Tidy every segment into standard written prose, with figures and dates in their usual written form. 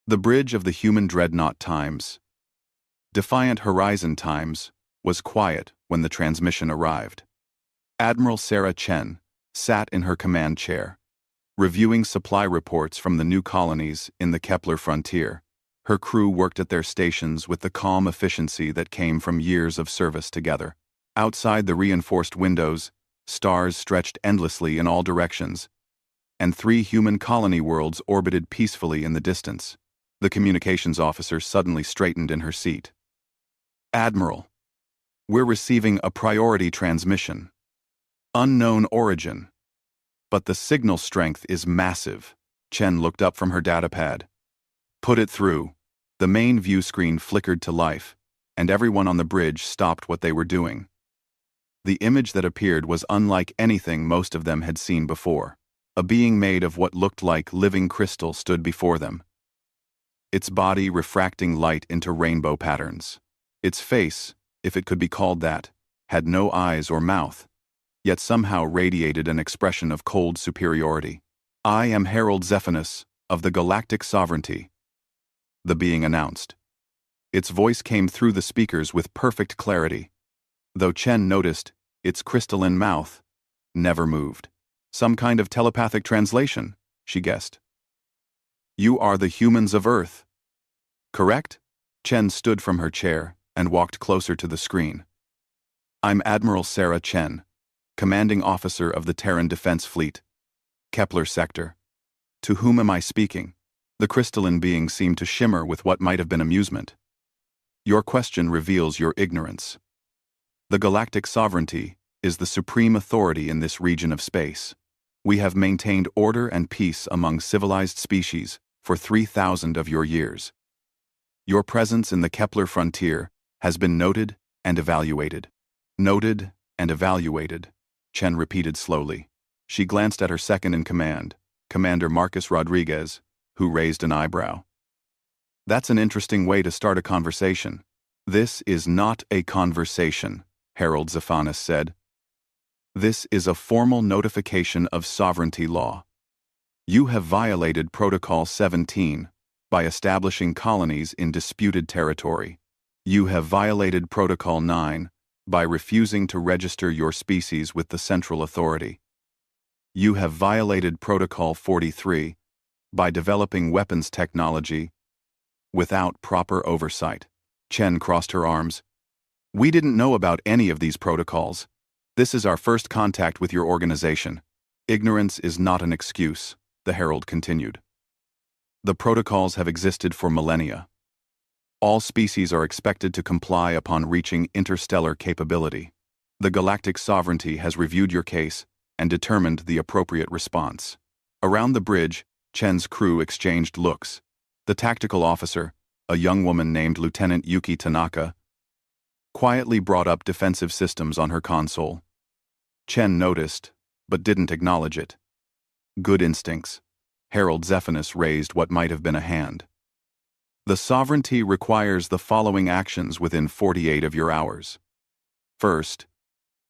The bridge of the human dreadnought times, Defiant Horizon times, was quiet when the transmission arrived. Admiral Sarah Chen sat in her command chair, reviewing supply reports from the new colonies in the Kepler frontier. Her crew worked at their stations with the calm efficiency that came from years of service together. Outside the reinforced windows, stars stretched endlessly in all directions, and 3 human colony worlds orbited peacefully in the distance. The communications officer suddenly straightened in her seat. "Admiral, we're receiving a priority transmission. Unknown origin. But the signal strength is massive." Chen looked up from her datapad. "Put it through." The main view screen flickered to life, and everyone on the bridge stopped what they were doing. The image that appeared was unlike anything most of them had seen before. A being made of what looked like living crystal stood before them, its body refracting light into rainbow patterns. Its face, if it could be called that, had no eyes or mouth, yet somehow radiated an expression of cold superiority. "I am Herald Zephinus, of the Galactic Sovereignty," the being announced. Its voice came through the speakers with perfect clarity, though Chen noticed its crystalline mouth never moved. Some kind of telepathic translation, she guessed. "You are the humans of Earth, correct?" Chen stood from her chair and walked closer to the screen. "I'm Admiral Sarah Chen, commanding officer of the Terran Defense Fleet, Kepler Sector. To whom am I speaking?" The crystalline being seemed to shimmer with what might have been amusement. "Your question reveals your ignorance. The Galactic Sovereignty is the supreme authority in this region of space. We have maintained order and peace among civilized species for 3,000 of your years. Your presence in the Kepler frontier has been noted and evaluated." "Noted and evaluated," Chen repeated slowly. She glanced at her second-in-command, Commander Marcus Rodriguez, who raised an eyebrow. "That's an interesting way to start a conversation." "This is not a conversation," Herald Zephinus said. "This is a formal notification of sovereignty law. You have violated Protocol 17 by establishing colonies in disputed territory. You have violated Protocol 9 by refusing to register your species with the Central Authority. You have violated Protocol 43 by developing weapons technology without proper oversight." Chen crossed her arms. "We didn't know about any of these protocols. This is our first contact with your organization. Ignorance is not an excuse," the Herald continued. "The protocols have existed for millennia. All species are expected to comply upon reaching interstellar capability. The Galactic Sovereignty has reviewed your case and determined the appropriate response." Around the bridge, Chen's crew exchanged looks. The tactical officer, a young woman named Lieutenant Yuki Tanaka, quietly brought up defensive systems on her console. Chen noticed, but didn't acknowledge it. "Good instincts." Herald Zephinus raised what might have been a hand. "The sovereignty requires the following actions within 48 of your hours. First,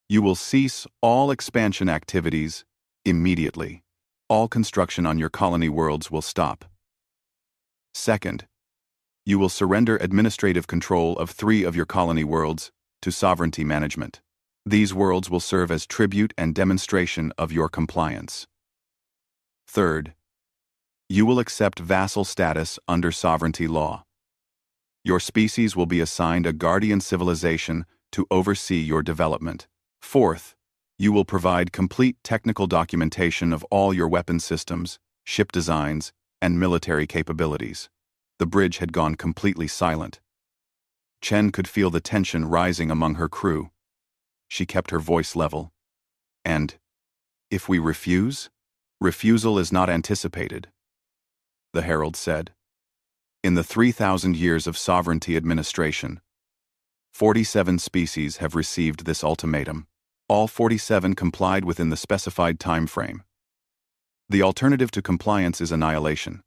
you will cease all expansion activities immediately. All construction on your colony worlds will stop. Second, you will surrender administrative control of 3 of your colony worlds to sovereignty management. These worlds will serve as tribute and demonstration of your compliance. Third, you will accept vassal status under sovereignty law. Your species will be assigned a guardian civilization to oversee your development. Fourth, you will provide complete technical documentation of all your weapon systems, ship designs, and military capabilities." The bridge had gone completely silent. Chen could feel the tension rising among her crew. She kept her voice level. "And if we refuse?" "Refusal is not anticipated," the Herald said. "In the 3,000 years of sovereignty administration, 47 species have received this ultimatum. All 47 complied within the specified time frame. The alternative to compliance is annihilation.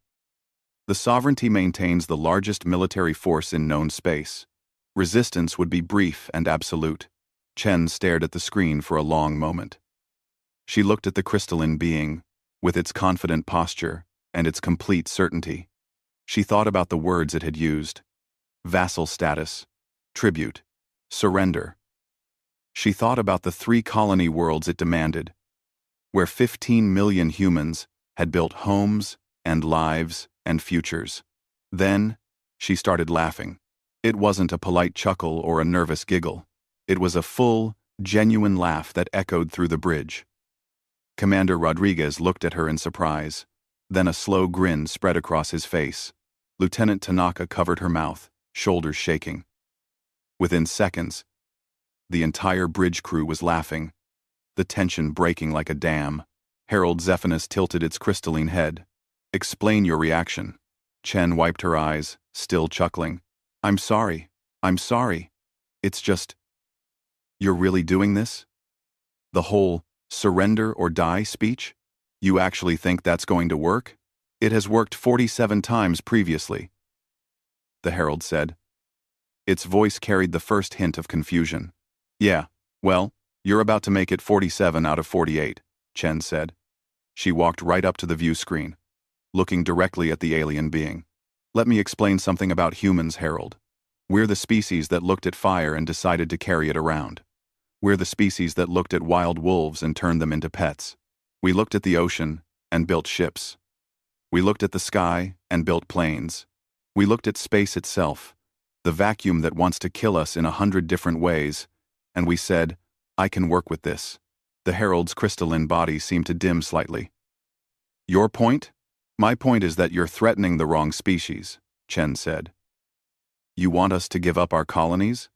The sovereignty maintains the largest military force in known space. Resistance would be brief and absolute." Chen stared at the screen for a long moment. She looked at the crystalline being, with its confident posture and its complete certainty. She thought about the words it had used: vassal status, tribute, surrender. She thought about the 3 colony worlds it demanded, where 15 million humans had built homes and lives and futures. Then, she started laughing. It wasn't a polite chuckle or a nervous giggle. It was a full, genuine laugh that echoed through the bridge. Commander Rodriguez looked at her in surprise. Then a slow grin spread across his face. Lieutenant Tanaka covered her mouth, shoulders shaking. Within seconds, the entire bridge crew was laughing, the tension breaking like a dam. Harold Zephinus tilted its crystalline head. "Explain your reaction." Chen wiped her eyes, still chuckling. I'm sorry. It's just... You're really doing this? The whole surrender or die speech? You actually think that's going to work? It has worked 47 times previously," the herald said. Its voice carried the first hint of confusion. "Yeah, well, you're about to make it 47 out of 48, Chen said. She walked right up to the view screen, looking directly at the alien being. "Let me explain something about humans, Harold. We're the species that looked at fire and decided to carry it around. We're the species that looked at wild wolves and turned them into pets. We looked at the ocean and built ships. We looked at the sky and built planes. We looked at space itself, the vacuum that wants to kill us in 100 different ways, and we said, I can work with this." The herald's crystalline body seemed to dim slightly. "Your point? My point is that you're threatening the wrong species," Chen said. "You want us to give up our colonies?"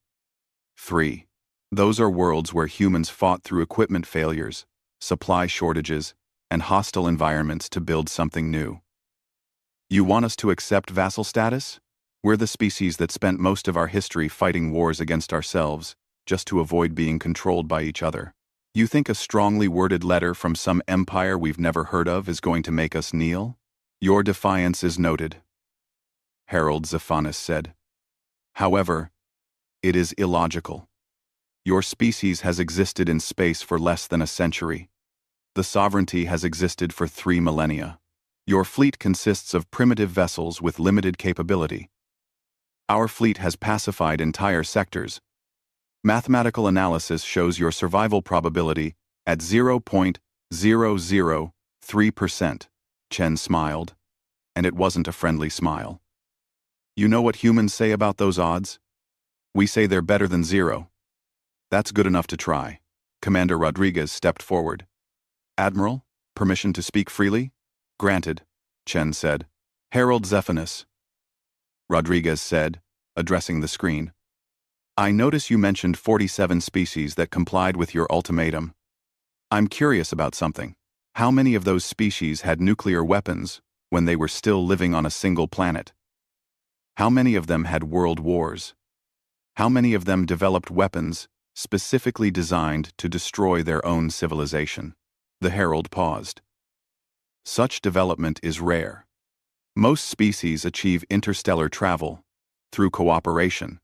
3. Those are worlds where humans fought through equipment failures, supply shortages, and hostile environments to build something new. You want us to accept vassal status? We're the species that spent most of our history fighting wars against ourselves, just to avoid being controlled by each other. You think a strongly worded letter from some empire we've never heard of is going to make us kneel? Your defiance is noted," Harold Zephinus said. "However, it is illogical. Your species has existed in space for less than a century. The sovereignty has existed for 3 millennia. Your fleet consists of primitive vessels with limited capability. Our fleet has pacified entire sectors. Mathematical analysis shows your survival probability at 0.003%, Chen smiled, and it wasn't a friendly smile. "You know what humans say about those odds? We say they're better than 0. That's good enough to try." Commander Rodriguez stepped forward. "Admiral, permission to speak freely?" "Granted," Chen said. "Harold Zephinus," Rodriguez said, addressing the screen. "I notice you mentioned 47 species that complied with your ultimatum. I'm curious about something. How many of those species had nuclear weapons when they were still living on a single planet? How many of them had world wars? How many of them developed weapons specifically designed to destroy their own civilization?" The herald paused. "Such development is rare. Most species achieve interstellar travel through cooperation,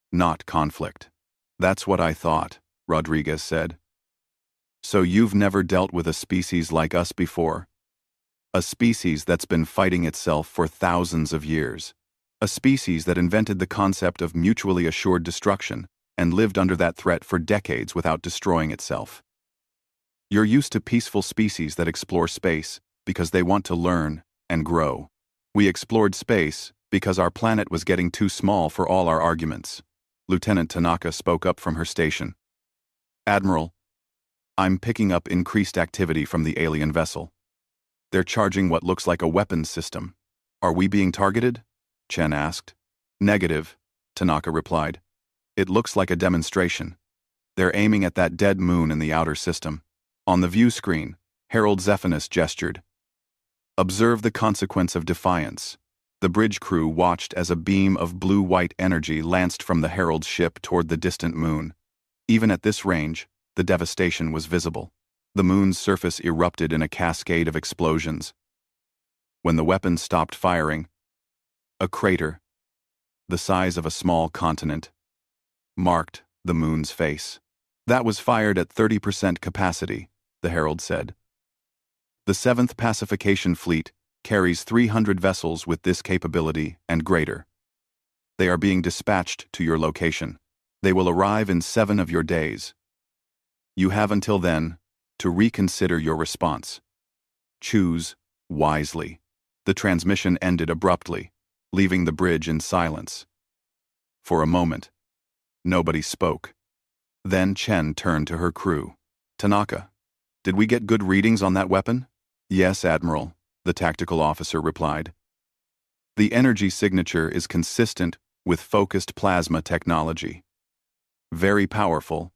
not conflict." "That's what I thought," Rodriguez said. "So you've never dealt with a species like us before? A species that's been fighting itself for thousands of years. A species that invented the concept of mutually assured destruction and lived under that threat for decades without destroying itself. You're used to peaceful species that explore space because they want to learn and grow. We explored space because our planet was getting too small for all our arguments." Lieutenant Tanaka spoke up from her station. "Admiral, I'm picking up increased activity from the alien vessel. They're charging what looks like a weapons system. Are we being targeted?" Chen asked. "Negative," Tanaka replied. "It looks like a demonstration. They're aiming at that dead moon in the outer system." On the view screen, Harold Zephinus gestured. "Observe the consequence of defiance." The bridge crew watched as a beam of blue-white energy lanced from the herald's ship toward the distant moon. Even at this range, the devastation was visible. The moon's surface erupted in a cascade of explosions. When the weapon stopped firing, a crater, the size of a small continent, marked the moon's face. "That was fired at 30% capacity," the herald said. "The 7th Pacification Fleet carries 300 vessels with this capability and greater. They are being dispatched to your location. They will arrive in 7 of your days. You have until then to reconsider your response. Choose wisely. The transmission ended abruptly, leaving the bridge in silence. For a moment, nobody spoke. Then Chen turned to her crew. Tanaka, did we get good readings on that weapon? Yes, Admiral, the tactical officer replied. The energy signature is consistent with focused plasma technology. Very powerful,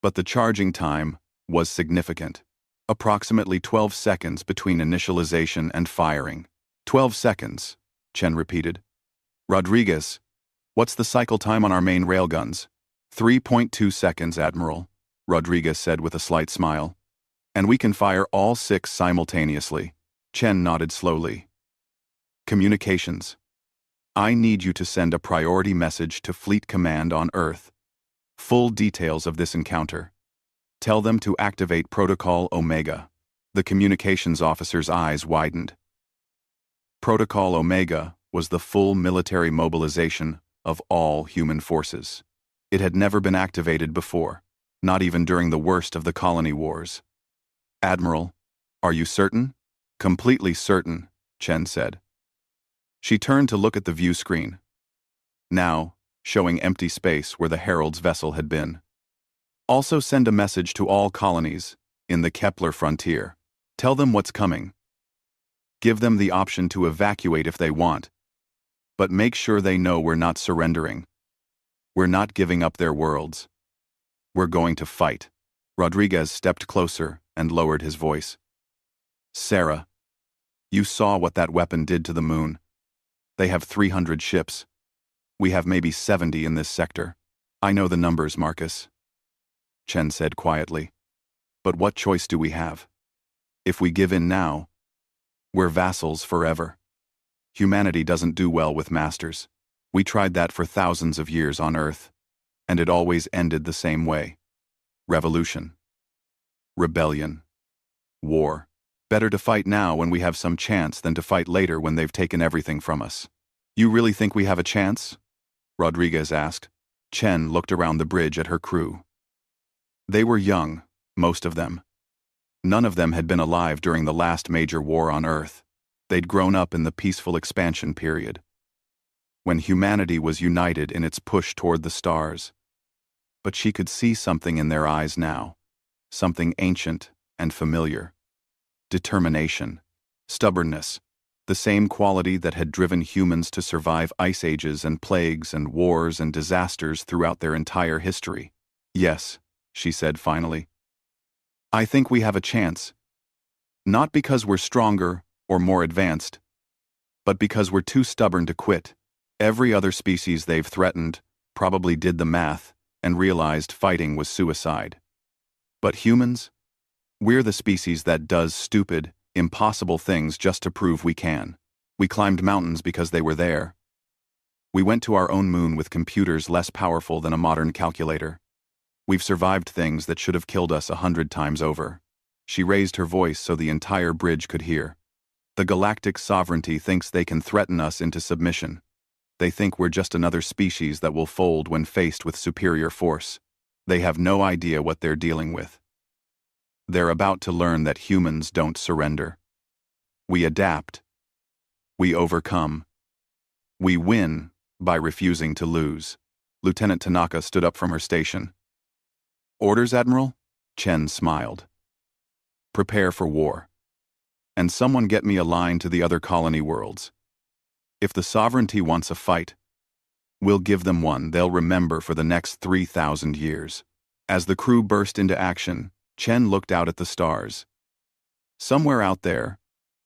but the charging time was significant. Approximately 12 seconds between initialization and firing. 12 seconds, Chen repeated. Rodriguez, what's the cycle time on our main railguns? 3.2 seconds, Admiral, Rodriguez said with a slight smile. And we can fire all 6 simultaneously. Chen nodded slowly. Communications. I need you to send a priority message to Fleet Command on Earth. Full details of this encounter. Tell them to activate Protocol Omega. The communications officer's eyes widened. Protocol Omega was the full military mobilization of all human forces. It had never been activated before, not even during the worst of the colony wars. Admiral, are you certain? Completely certain, Chen said. She turned to look at the view screen, now showing empty space where the Herald's vessel had been. Also send a message to all colonies in the Kepler frontier. Tell them what's coming. Give them the option to evacuate if they want, but make sure they know we're not surrendering. We're not giving up their worlds. We're going to fight. Rodriguez stepped closer and lowered his voice. Sarah, you saw what that weapon did to the moon. They have 300 ships. We have maybe 70 in this sector. I know the numbers, Marcus, Chen said quietly. But what choice do we have? If we give in now, we're vassals forever. Humanity doesn't do well with masters. We tried that for thousands of years on Earth, and it always ended the same way. Revolution. Rebellion. War. Better to fight now when we have some chance than to fight later when they've taken everything from us. You really think we have a chance? Rodriguez asked. Chen looked around the bridge at her crew. They were young, most of them. None of them had been alive during the last major war on Earth. They'd grown up in the peaceful expansion period, when humanity was united in its push toward the stars. But she could see something in their eyes now, something ancient and familiar. Determination, stubbornness, the same quality that had driven humans to survive ice ages and plagues and wars and disasters throughout their entire history. Yes, she said finally. I think we have a chance. Not because we're stronger or more advanced, but because we're too stubborn to quit. Every other species they've threatened probably did the math and realized fighting was suicide. But humans? We're the species that does stupid, impossible things just to prove we can. We climbed mountains because they were there. We went to our own moon with computers less powerful than a modern calculator. We've survived things that should have killed us 100 times over. She raised her voice so the entire bridge could hear. The galactic sovereignty thinks they can threaten us into submission. They think we're just another species that will fold when faced with superior force. They have no idea what they're dealing with. They're about to learn that humans don't surrender. We adapt. We overcome. We win by refusing to lose. Lieutenant Tanaka stood up from her station. Orders, Admiral? Chen smiled. Prepare for war. And someone get me a line to the other colony worlds. If the sovereignty wants a fight, we'll give them one they'll remember for the next 3,000 years. As the crew burst into action, Chen looked out at the stars. Somewhere out there,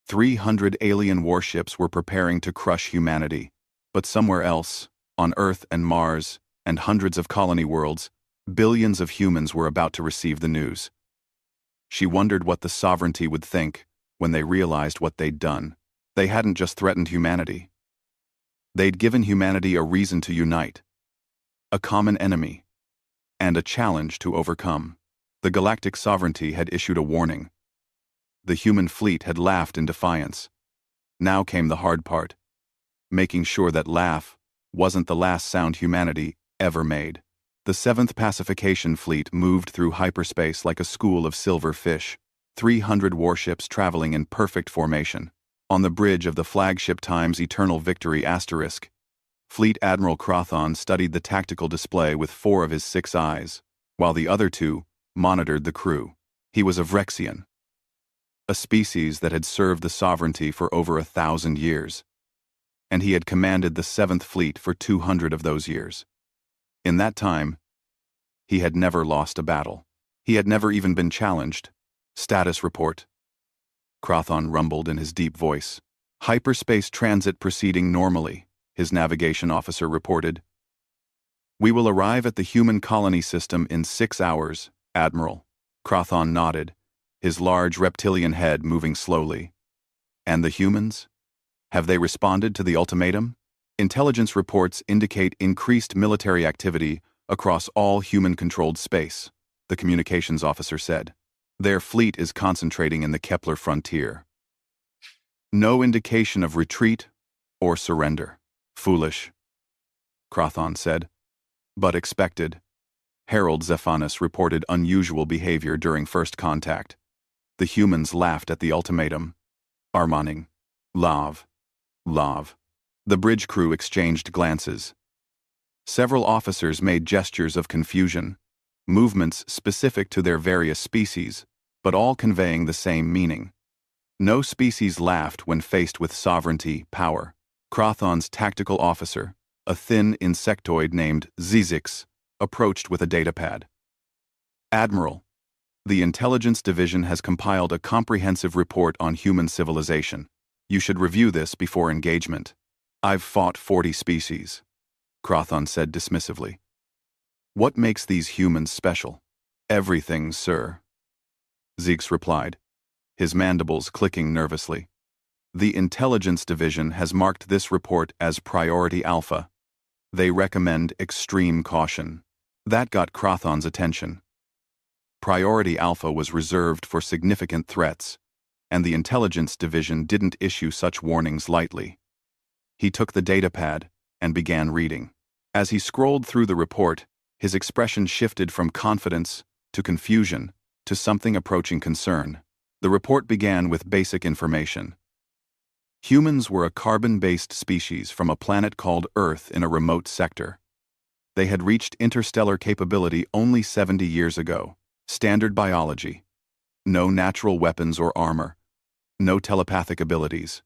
300 alien warships were preparing to crush humanity. But somewhere else, on Earth and Mars, and hundreds of colony worlds, billions of humans were about to receive the news. She wondered what the sovereignty would think when they realized what they'd done. They hadn't just threatened humanity. They'd given humanity a reason to unite, a common enemy, and a challenge to overcome. The galactic sovereignty had issued a warning. The human fleet had laughed in defiance. Now came the hard part, making sure that laugh wasn't the last sound humanity ever made. The 7th Pacification Fleet moved through hyperspace like a school of silver fish, 300 warships traveling in perfect formation. On the bridge of the flagship Times Eternal Victory Asterisk, Fleet Admiral Crothon studied the tactical display with 4 of his 6 eyes, while the other 2 monitored the crew. He was a Vrexian, a species that had served the sovereignty for over 1,000 years, and he had commanded the 7th Fleet for 200 of those years. In that time, he had never lost a battle. He had never even been challenged. Status report. Crothon rumbled in his deep voice. Hyperspace transit proceeding normally, his navigation officer reported. We will arrive at the human colony system in 6 hours, Admiral. Crothon nodded, his large reptilian head moving slowly. And the humans? Have they responded to the ultimatum? Intelligence reports indicate increased military activity across all human-controlled space, the communications officer said. Their fleet is concentrating in the Kepler frontier. No indication of retreat or surrender. Foolish, Crothon said, but expected. Harold Zephanus reported unusual behavior during first contact. The humans laughed at the ultimatum. Armaning. Lav. The bridge crew exchanged glances. Several officers made gestures of confusion, movements specific to their various species, but all conveying the same meaning. No species laughed when faced with sovereignty power. Crothon's tactical officer, a thin insectoid named Zizix, approached with a datapad. Admiral, the Intelligence Division has compiled a comprehensive report on human civilization. You should review this before engagement. I've fought 40 species, Crothon said dismissively. What makes these humans special? Everything, sir, Zix replied, his mandibles clicking nervously. The Intelligence Division has marked this report as Priority Alpha. They recommend extreme caution. That got Crothon's attention. Priority Alpha was reserved for significant threats, and the Intelligence Division didn't issue such warnings lightly. He took the datapad and began reading. As he scrolled through the report, his expression shifted from confidence to confusion to something approaching concern. The report began with basic information. Humans were a carbon-based species from a planet called Earth in a remote sector. They had reached interstellar capability only 70 years ago. Standard biology. No natural weapons or armor. No telepathic abilities.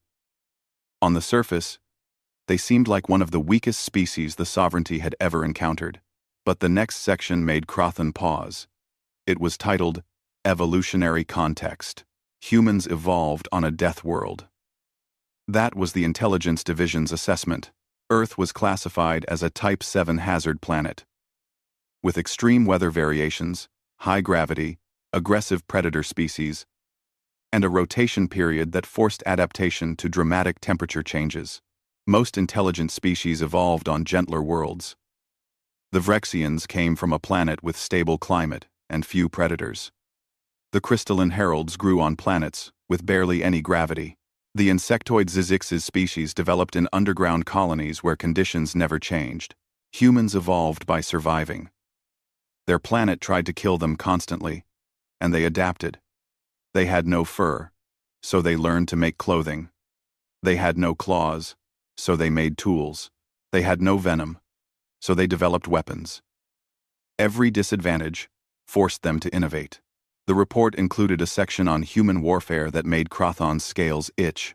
On the surface, they seemed like one of the weakest species the sovereignty had ever encountered. But the next section made Crothon pause. It was titled, Evolutionary Context. Humans evolved on a death world. That was the Intelligence Division's assessment. Earth was classified as a Type 7 hazard planet. With extreme weather variations, high gravity, aggressive predator species, and a rotation period that forced adaptation to dramatic temperature changes. Most intelligent species evolved on gentler worlds. The Vrexians came from a planet with stable climate and few predators. The crystalline heralds grew on planets with barely any gravity. The insectoid Zizix's species developed in underground colonies where conditions never changed. Humans evolved by surviving. Their planet tried to kill them constantly, and they adapted. They had no fur, so they learned to make clothing. They had no claws, so they made tools. They had no venom, so they developed weapons. Every disadvantage forced them to innovate. The report included a section on human warfare that made Crothon's scales itch.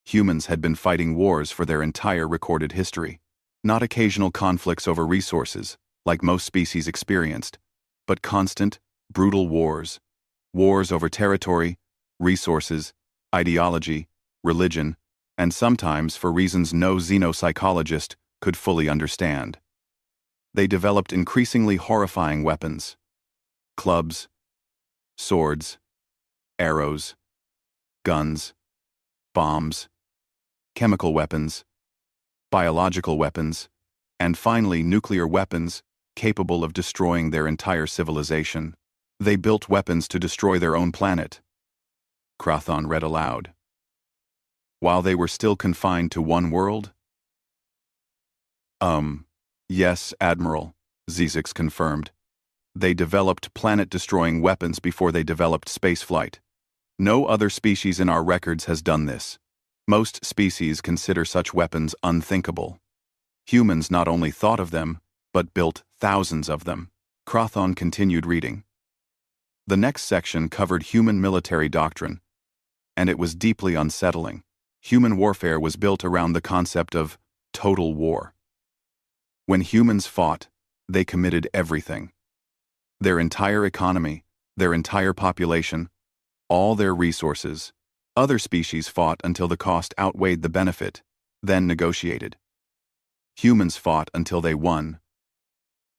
Humans had been fighting wars for their entire recorded history. Not occasional conflicts over resources, like most species experienced, but constant, brutal wars. Wars over territory, resources, ideology, religion, and sometimes for reasons no xenopsychologist could fully understand. They developed increasingly horrifying weapons. Clubs, swords, arrows, guns, bombs, chemical weapons, biological weapons, and finally nuclear weapons capable of destroying their entire civilization. They built weapons to destroy their own planet. Crothon read aloud. while they were still confined to one world? Yes, Admiral, Zizix confirmed. They developed planet-destroying weapons before they developed spaceflight. No other species in our records has done this. Most species consider such weapons unthinkable. Humans not only thought of them, but built thousands of them. Crothon continued reading. The next section covered human military doctrine, and it was deeply unsettling. Human warfare was built around the concept of total war. When humans fought, they committed everything. Their entire economy, their entire population, all their resources. Other species fought until the cost outweighed the benefit, then negotiated. Humans fought until they won,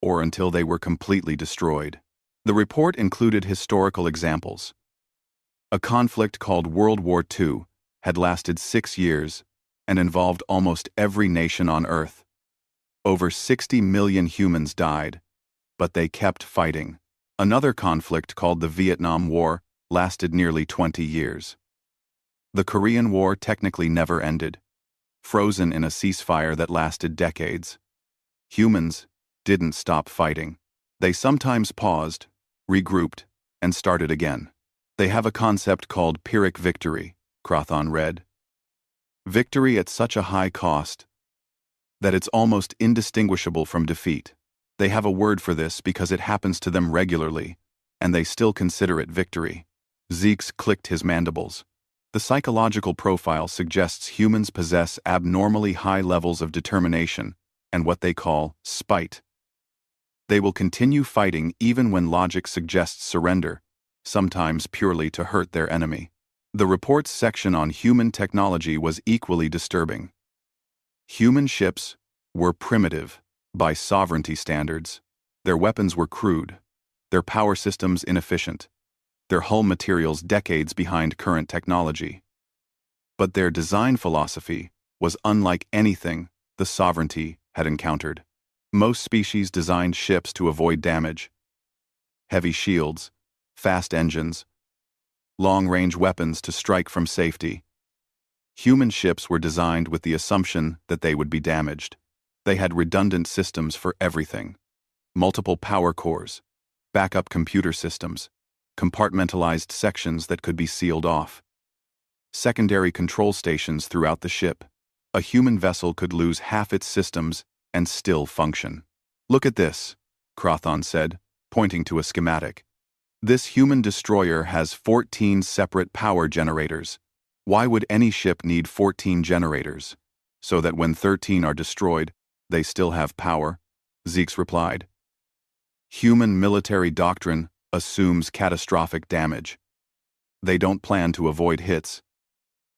or until they were completely destroyed. The report included historical examples. A conflict called World War II had lasted 6 years and involved almost every nation on Earth. Over 60 million humans died, but they kept fighting. Another conflict called the Vietnam War lasted nearly 20 years. The Korean War technically never ended, frozen in a ceasefire that lasted decades. Humans didn't stop fighting. They sometimes paused, regrouped, and started again. They have a concept called Pyrrhic victory, Crothon read. Victory at such a high cost that it's almost indistinguishable from defeat. They have a word for this because it happens to them regularly, and they still consider it victory. Zeeks clicked his mandibles. The psychological profile suggests humans possess abnormally high levels of determination and what they call spite. They will continue fighting even when logic suggests surrender, sometimes purely to hurt their enemy. The report's section on human technology was equally disturbing. Human ships were primitive by sovereignty standards. Their weapons were crude, their power systems inefficient, their hull materials decades behind current technology. But their design philosophy was unlike anything the sovereignty had encountered. Most species designed ships to avoid damage. Heavy shields, fast engines, long-range weapons to strike from safety. Human ships were designed with the assumption that they would be damaged. They had redundant systems for everything. Multiple power cores, backup computer systems, compartmentalized sections that could be sealed off. Secondary control stations throughout the ship. A human vessel could lose half its systems and still function. Look at this, Crothon said, pointing to a schematic. This human destroyer has 14 separate power generators. Why would any ship need 14 generators? So that when 13 are destroyed, they still have power, Zeeks replied. Human military doctrine assumes catastrophic damage. They don't plan to avoid hits.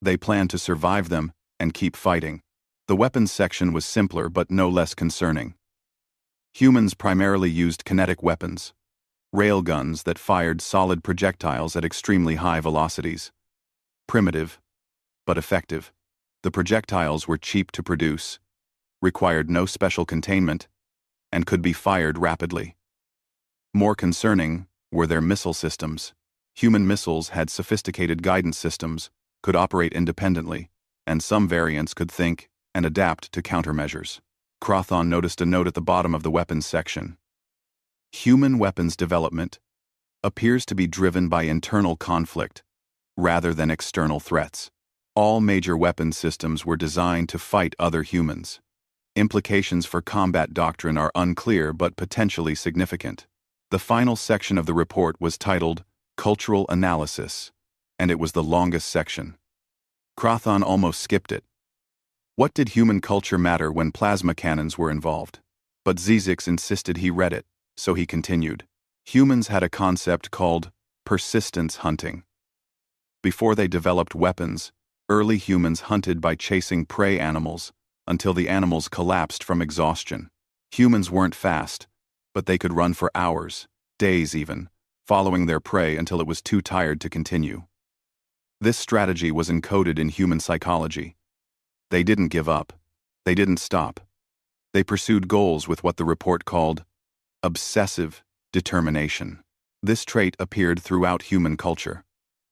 They plan to survive them and keep fighting. The weapons section was simpler but no less concerning. Humans primarily used kinetic weapons, railguns that fired solid projectiles at extremely high velocities. Primitive, but effective. The projectiles were cheap to produce, required no special containment, and could be fired rapidly. More concerning were their missile systems. Human missiles had sophisticated guidance systems, could operate independently, and some variants could think and adapt to countermeasures. Crothon noticed a note at the bottom of the weapons section. Human weapons development appears to be driven by internal conflict, rather than external threats. All major weapons systems were designed to fight other humans. Implications for combat doctrine are unclear but potentially significant. The final section of the report was titled Cultural Analysis, and it was the longest section. Crothon almost skipped it. What did human culture matter when plasma cannons were involved? But Zizix insisted he read it, so he continued. Humans had a concept called persistence hunting. Before they developed weapons, early humans hunted by chasing prey animals until the animals collapsed from exhaustion. Humans weren't fast, but they could run for hours, days even, following their prey until it was too tired to continue. This strategy was encoded in human psychology. They didn't give up. They didn't stop. They pursued goals with what the report called obsessive determination. This trait appeared throughout human culture.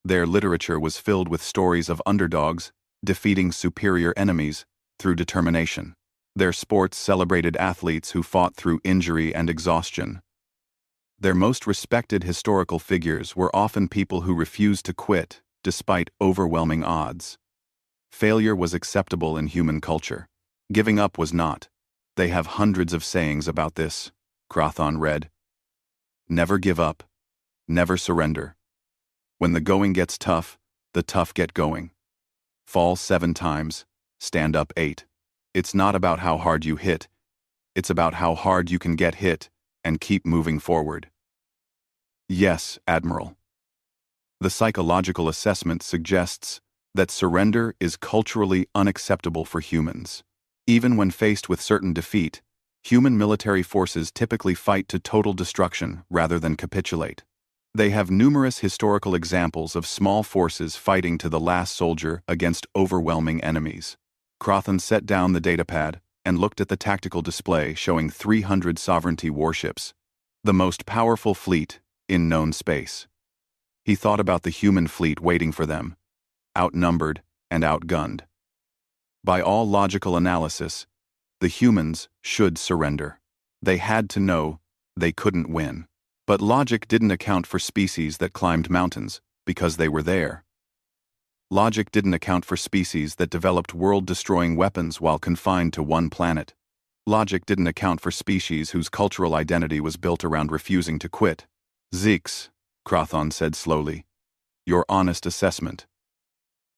Their literature was filled with stories of underdogs defeating superior enemies through determination. Their sports celebrated athletes who fought through injury and exhaustion. Their most respected historical figures were often people who refused to quit despite overwhelming odds. Failure was acceptable in human culture. Giving up was not. They have hundreds of sayings about this, Crothon read. Never give up. Never surrender. When the going gets tough, the tough get going. Fall 7 times, stand up 8. It's not about how hard you hit. It's about how hard you can get hit and keep moving forward. Yes, Admiral. The psychological assessment suggests that surrender is culturally unacceptable for humans. Even when faced with certain defeat, human military forces typically fight to total destruction rather than capitulate. They have numerous historical examples of small forces fighting to the last soldier against overwhelming enemies. Crothon set down the datapad and looked at the tactical display showing 300 sovereignty warships, the most powerful fleet in known space. He thought about the human fleet waiting for them, outnumbered and outgunned. By all logical analysis, the humans should surrender. They had to know they couldn't win. But logic didn't account for species that climbed mountains because they were there. Logic didn't account for species that developed world-destroying weapons while confined to one planet. Logic didn't account for species whose cultural identity was built around refusing to quit. Zeeks, Crothon said slowly, your honest assessment.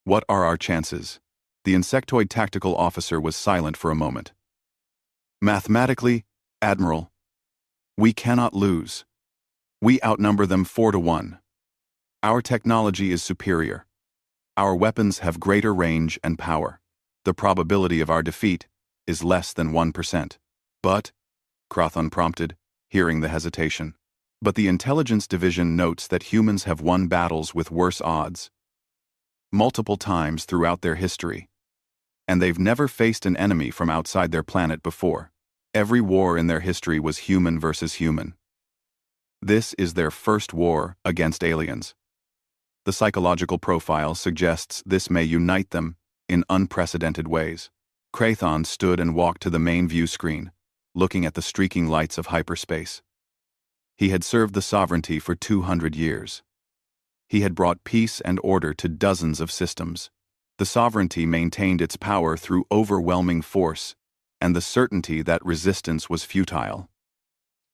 What are our chances? The insectoid tactical officer was silent for a moment. Mathematically, Admiral, we cannot lose. We outnumber them 4-1. Our technology is superior. Our weapons have greater range and power. The probability of our defeat is less than 1%. But, Crothon prompted, hearing the hesitation. But the intelligence division notes that humans have won battles with worse odds multiple times throughout their history. And they've never faced an enemy from outside their planet before. Every war in their history was human versus human. This is their first war against aliens. The psychological profile suggests this may unite them in unprecedented ways. Crothon stood and walked to the main view screen, looking at the streaking lights of hyperspace. He had served the sovereignty for 200 years. He had brought peace and order to dozens of systems. The sovereignty maintained its power through overwhelming force and the certainty that resistance was futile.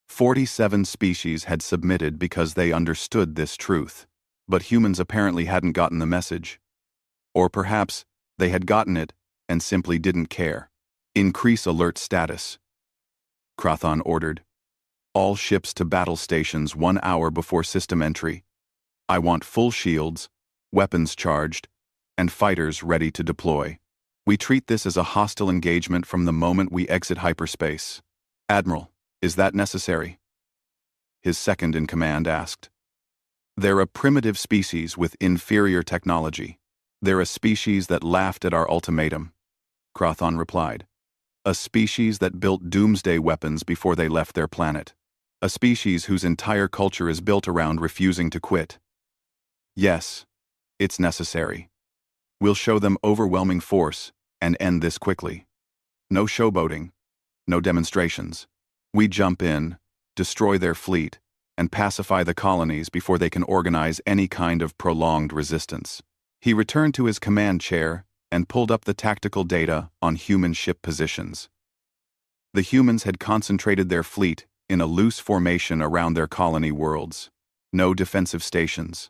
47 species had submitted because they understood this truth, but humans apparently hadn't gotten the message. Or perhaps they had gotten it and simply didn't care. Increase alert status, Crothon ordered. All ships to battle stations 1 hour before system entry. I want full shields, weapons charged, and fighters ready to deploy. We treat this as a hostile engagement from the moment we exit hyperspace. Admiral, is that necessary? His second-in-command asked. They're a primitive species with inferior technology. They're a species that laughed at our ultimatum, Crothon replied. A species that built doomsday weapons before they left their planet. A species whose entire culture is built around refusing to quit. Yes, it's necessary. We'll show them overwhelming force and end this quickly. No showboating, no demonstrations. We jump in, destroy their fleet, and pacify the colonies before they can organize any kind of prolonged resistance. He returned to his command chair and pulled up the tactical data on human ship positions. The humans had concentrated their fleet in a loose formation around their colony worlds. No defensive stations.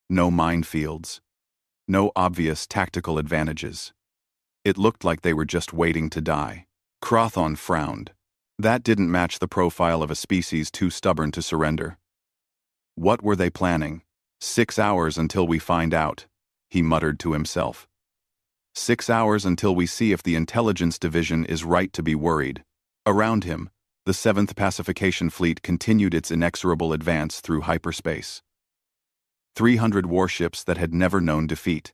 No minefields. No obvious tactical advantages. It looked like they were just waiting to die. Crothon frowned. That didn't match the profile of a species too stubborn to surrender. What were they planning? 6 hours until we find out, he muttered to himself. 6 hours until we see if the intelligence division is right to be worried. Around him, the 7th Pacification Fleet continued its inexorable advance through hyperspace. 300 warships that had never known defeat,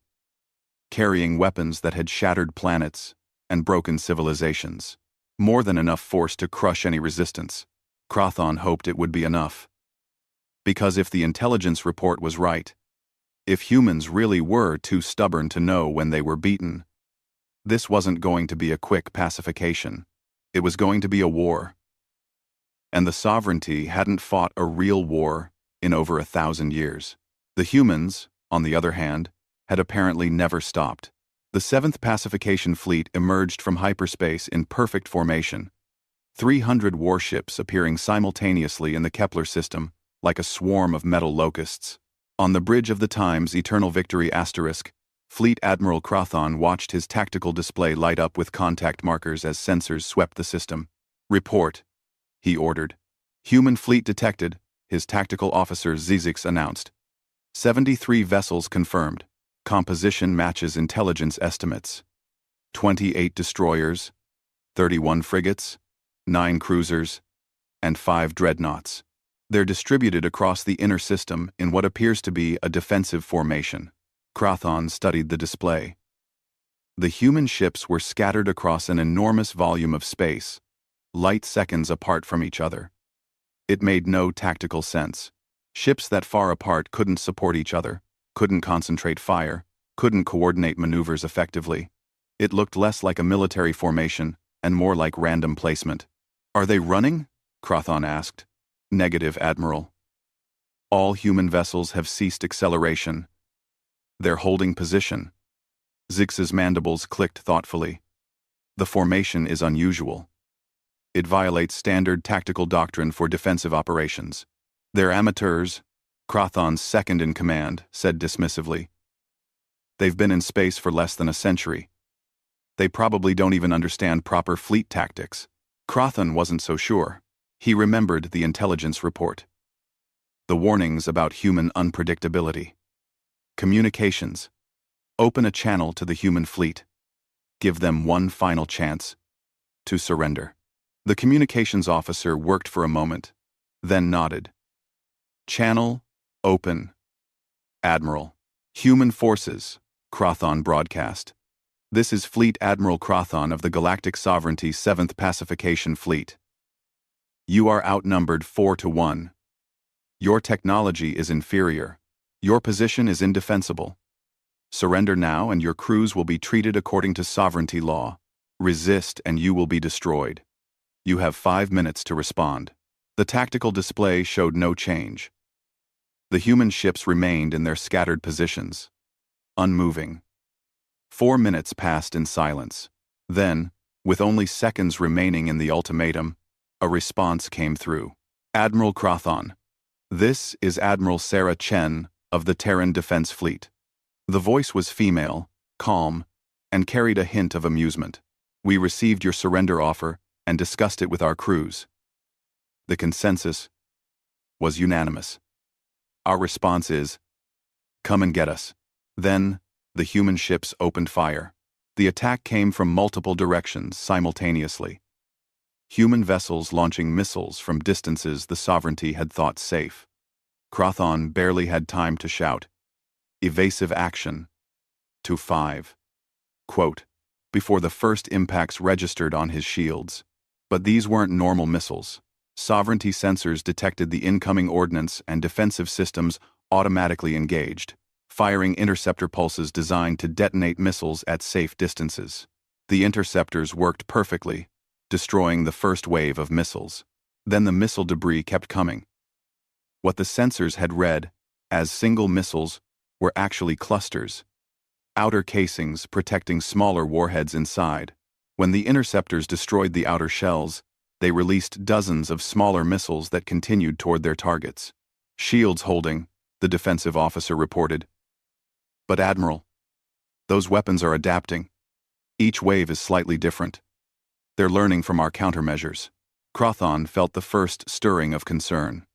carrying weapons that had shattered planets and broken civilizations. More than enough force to crush any resistance. Crothon hoped it would be enough. Because if the intelligence report was right, If humans really were too stubborn to know when they were beaten, this wasn't going to be a quick pacification. It was going to be a war. And the sovereignty hadn't fought a real war in over 1,000 years. The humans, on the other hand, had apparently never stopped. The Seventh Pacification Fleet emerged from hyperspace in perfect formation, 300 warships appearing simultaneously in the Kepler system like a swarm of metal locusts. On the bridge of the Times Eternal Victory *, Fleet Admiral Crothon watched his tactical display light up with contact markers as sensors swept the system. "Report," he ordered. "Human fleet detected," his tactical officer Zizix announced. 73 vessels confirmed. Composition matches intelligence estimates. 28 destroyers, 31 frigates, 9 cruisers, and 5 dreadnoughts. They're distributed across the inner system in what appears to be a defensive formation. Crothon studied the display. The human ships were scattered across an enormous volume of space, light seconds apart from each other. It made no tactical sense. Ships that far apart couldn't support each other, couldn't concentrate fire, couldn't coordinate maneuvers effectively. It looked less like a military formation and more like random placement. "Are they running?" Crothon asked. "Negative, Admiral. All human vessels have ceased acceleration. They're holding position." Zix's mandibles clicked thoughtfully. "The formation is unusual. It violates standard tactical doctrine for defensive operations. They're amateurs," Crothon's second-in-command said dismissively. "They've been in space for less than a century. They probably don't even understand proper fleet tactics." Crothon wasn't so sure. He remembered the intelligence report. The warnings about human unpredictability. Communications. Open a channel to the human fleet. Give them one final chance to surrender. The communications officer worked for a moment, then nodded. "Channel open, Admiral." "Human forces," Crothon broadcast. "This is Fleet Admiral Crothon of the Galactic Sovereignty 7th Pacification Fleet. You are outnumbered 4-1. Your technology is inferior. Your position is indefensible. Surrender now and your crews will be treated according to sovereignty law. Resist and you will be destroyed. You have 5 minutes to respond." The tactical display showed no change. The human ships remained in their scattered positions, unmoving. 4 minutes passed in silence. Then, with only seconds remaining in the ultimatum, a response came through. "Admiral Crothon, this is Admiral Sarah Chen of the Terran Defense Fleet." The voice was female, calm, and carried a hint of amusement. "We received your surrender offer and discussed it with our crews. The consensus was unanimous. Our response is, come and get us." Then, the human ships opened fire. The attack came from multiple directions simultaneously. Human vessels launching missiles from distances the Sovereignty had thought safe. Crothon barely had time to shout, "Evasive action." To 5. Quote, before the first impacts registered on his shields. But these weren't normal missiles. Sovereignty sensors detected the incoming ordnance and defensive systems automatically engaged, firing interceptor pulses designed to detonate missiles at safe distances. The interceptors worked perfectly, destroying the first wave of missiles. Then the missile debris kept coming. What the sensors had read as single missiles were actually clusters, outer casings protecting smaller warheads inside. When the interceptors destroyed the outer shells, they released dozens of smaller missiles that continued toward their targets. "Shields holding," the defensive officer reported. "But Admiral, those weapons are adapting. Each wave is slightly different. They're learning from our countermeasures." Crothon felt the first stirring of concern.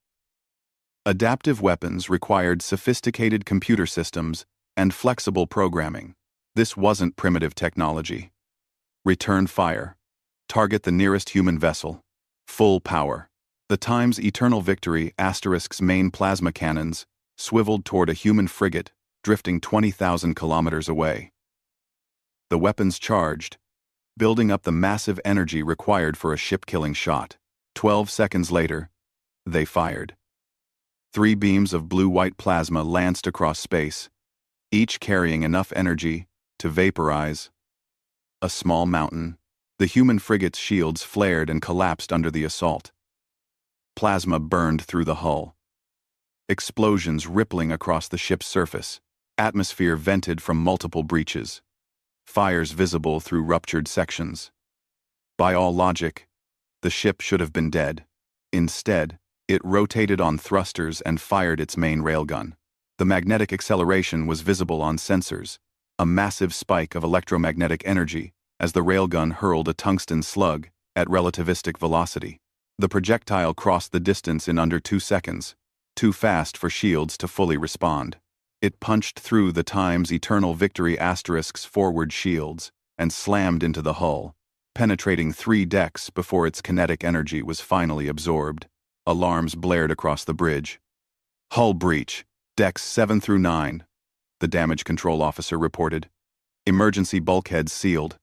Adaptive weapons required sophisticated computer systems and flexible programming. This wasn't primitive technology. Return fire. Target the nearest human vessel. Full power. The Times Eternal Victory *''s main plasma cannons swiveled toward a human frigate drifting 20,000 kilometers away. The weapons charged, building up the massive energy required for a ship-killing shot. 12 seconds later, they fired. 3 beams of blue-white plasma lanced across space, each carrying enough energy to vaporize a small mountain. The human frigate's shields flared and collapsed under the assault. Plasma burned through the hull. Explosions rippling across the ship's surface. Atmosphere vented from multiple breaches. Fires visible through ruptured sections. By all logic, the ship should have been dead. Instead, it rotated on thrusters and fired its main railgun. The magnetic acceleration was visible on sensors, a massive spike of electromagnetic energy as the railgun hurled a tungsten slug at relativistic velocity. The projectile crossed the distance in under 2 seconds, too fast for shields to fully respond. It punched through the Time's Eternal Victory **'s forward shields and slammed into the hull, penetrating 3 decks before its kinetic energy was finally absorbed. Alarms blared across the bridge. "Hull breach, decks 7 through 9, the damage control officer reported. "Emergency bulkheads sealed.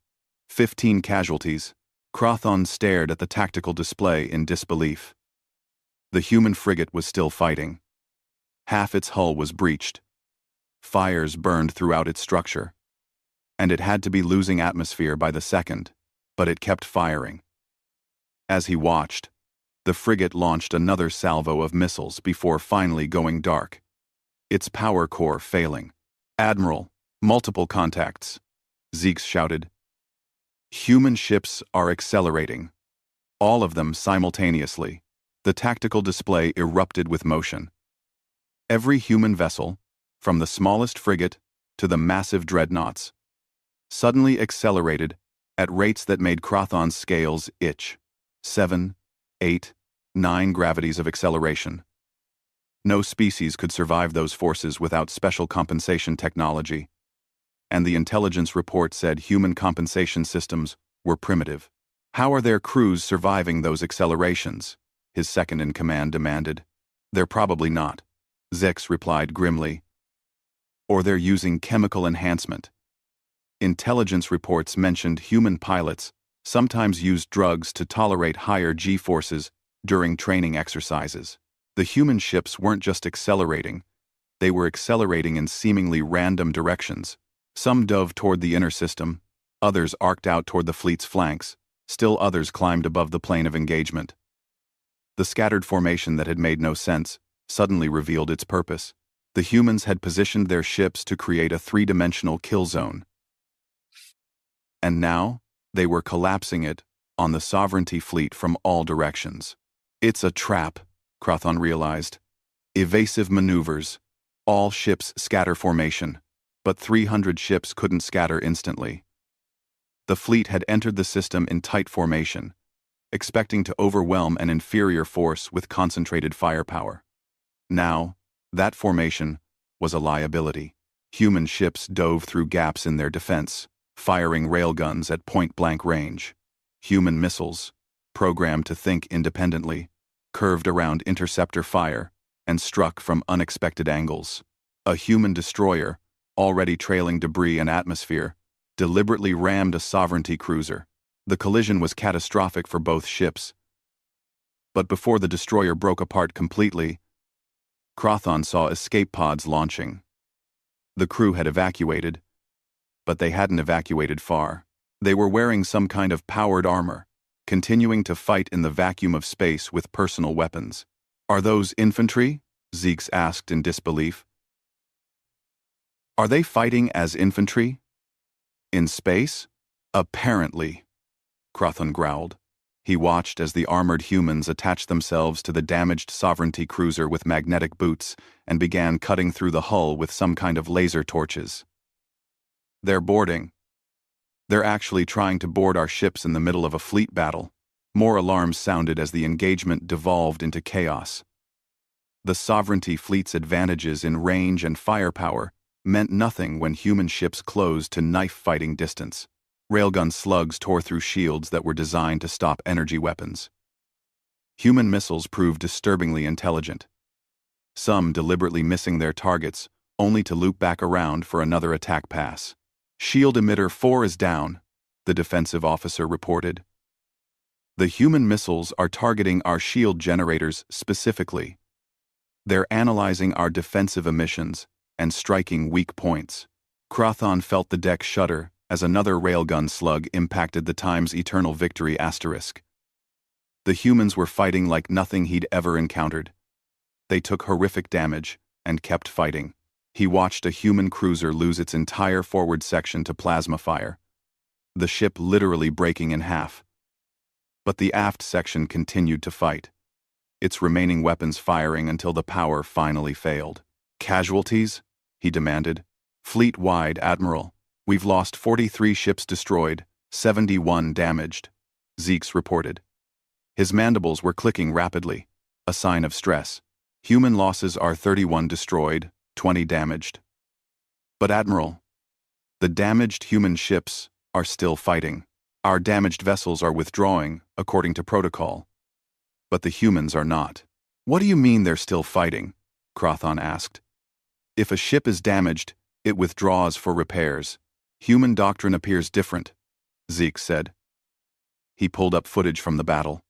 15 casualties." Crothon stared at the tactical display in disbelief. The human frigate was still fighting. Half its hull was breached. Fires burned throughout its structure. And it had to be losing atmosphere by the second, but it kept firing. As he watched, the frigate launched another salvo of missiles before finally going dark, its power core failing. "Admiral, multiple contacts," Zeeks shouted. "Human ships are accelerating. All of them simultaneously." The tactical display erupted with motion. Every human vessel, from the smallest frigate to the massive dreadnoughts, suddenly accelerated at rates that made Crothon's scales itch. 7, 8, 9 gravities of acceleration. No species could survive those forces without special compensation technology, and the intelligence report said human compensation systems were primitive. "How are their crews surviving those accelerations?" his second-in-command demanded. "They're probably not," Zex replied grimly. "Or they're using chemical enhancement." Intelligence reports mentioned human pilots sometimes used drugs to tolerate higher G-forces during training exercises. The human ships weren't just accelerating, they were accelerating in seemingly random directions. Some dove toward the inner system, others arced out toward the fleet's flanks, still others climbed above the plane of engagement. The scattered formation that had made no sense suddenly revealed its purpose. The humans had positioned their ships to create a 3-dimensional kill zone. And now, they were collapsing it on the Sovereignty fleet from all directions. "It's a trap," Crothon realized. "Evasive maneuvers. All ships scatter formation, but 300 ships couldn't scatter instantly." The fleet had entered the system in tight formation, expecting to overwhelm an inferior force with concentrated firepower. Now, that formation was a liability. Human ships dove through gaps in their defense, firing railguns at point-blank range. Human missiles, programmed to think independently, curved around interceptor fire and struck from unexpected angles. A human destroyer, already trailing debris and atmosphere, deliberately rammed a Sovereignty cruiser. The collision was catastrophic for both ships. But before the destroyer broke apart completely, Crothon saw escape pods launching. The crew had evacuated, but they hadn't evacuated far. They were wearing some kind of powered armor, continuing to fight in the vacuum of space with personal weapons. "Are those infantry?" Zeeks asked in disbelief. "Are they fighting as infantry? In space?" "Apparently," Crothon growled. He watched as the armored humans attached themselves to the damaged Sovereignty cruiser with magnetic boots and began cutting through the hull with some kind of laser torches. "They're boarding. They're actually trying to board our ships in the middle of a fleet battle." More alarms sounded as the engagement devolved into chaos. The Sovereignty fleet's advantages in range and firepower meant nothing when human ships closed to knife-fighting distance. Railgun slugs tore through shields that were designed to stop energy weapons. Human missiles proved disturbingly intelligent, some deliberately missing their targets only to loop back around for another attack pass. "Shield emitter 4 is down," the defensive officer reported. "The human missiles are targeting our shield generators specifically. They're analyzing our defensive emissions and striking weak points. Crothon felt the deck shudder as another railgun slug impacted the Time's eternal victory asterisk. The humans were fighting like nothing he'd ever encountered. They took horrific damage and kept fighting. He watched a human cruiser lose its entire forward section to plasma fire, the ship literally breaking in half. But the aft section continued to fight, its remaining weapons firing until the power finally failed. "Casualties?" he demanded. "Fleet-wide, Admiral. We've lost 43 ships destroyed, 71 damaged," Zeeks reported. His mandibles were clicking rapidly, a sign of stress. "Human losses are 31 destroyed, 20 damaged." "But Admiral, the damaged human ships are still fighting. Our damaged vessels are withdrawing, according to protocol. But the humans are not." "What do you mean they're still fighting?" Crothon asked. "If a ship is damaged, it withdraws for repairs. Human doctrine appears different," Zeke said. He pulled up footage from the battle.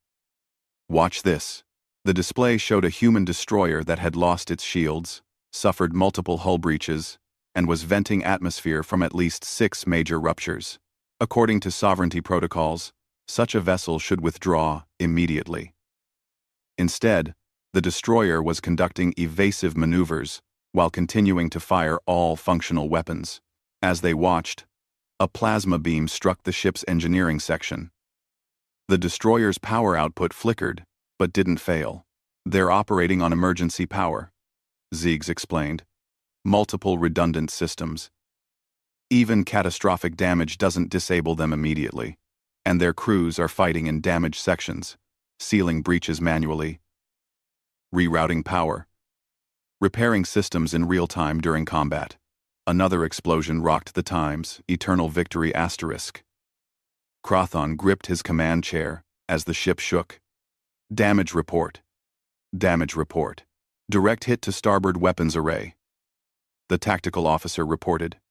"Watch this." The display showed a human destroyer that had lost its shields, suffered multiple hull breaches, and was venting atmosphere from at least 6 major ruptures. According to sovereignty protocols, such a vessel should withdraw immediately. Instead, the destroyer was conducting evasive maneuvers while continuing to fire all functional weapons. As they watched, a plasma beam struck the ship's engineering section. The destroyer's power output flickered, but didn't fail. "They're operating on emergency power," Ziegs explained. "Multiple redundant systems. Even catastrophic damage doesn't disable them immediately, and their crews are fighting in damaged sections, sealing breaches manually, rerouting power, repairing systems in real time during combat." Another explosion rocked the Time's eternal victory asterisk. Crothon gripped his command chair as the ship shook. "Damage report. Damage report. Direct hit to starboard weapons array," the tactical officer reported.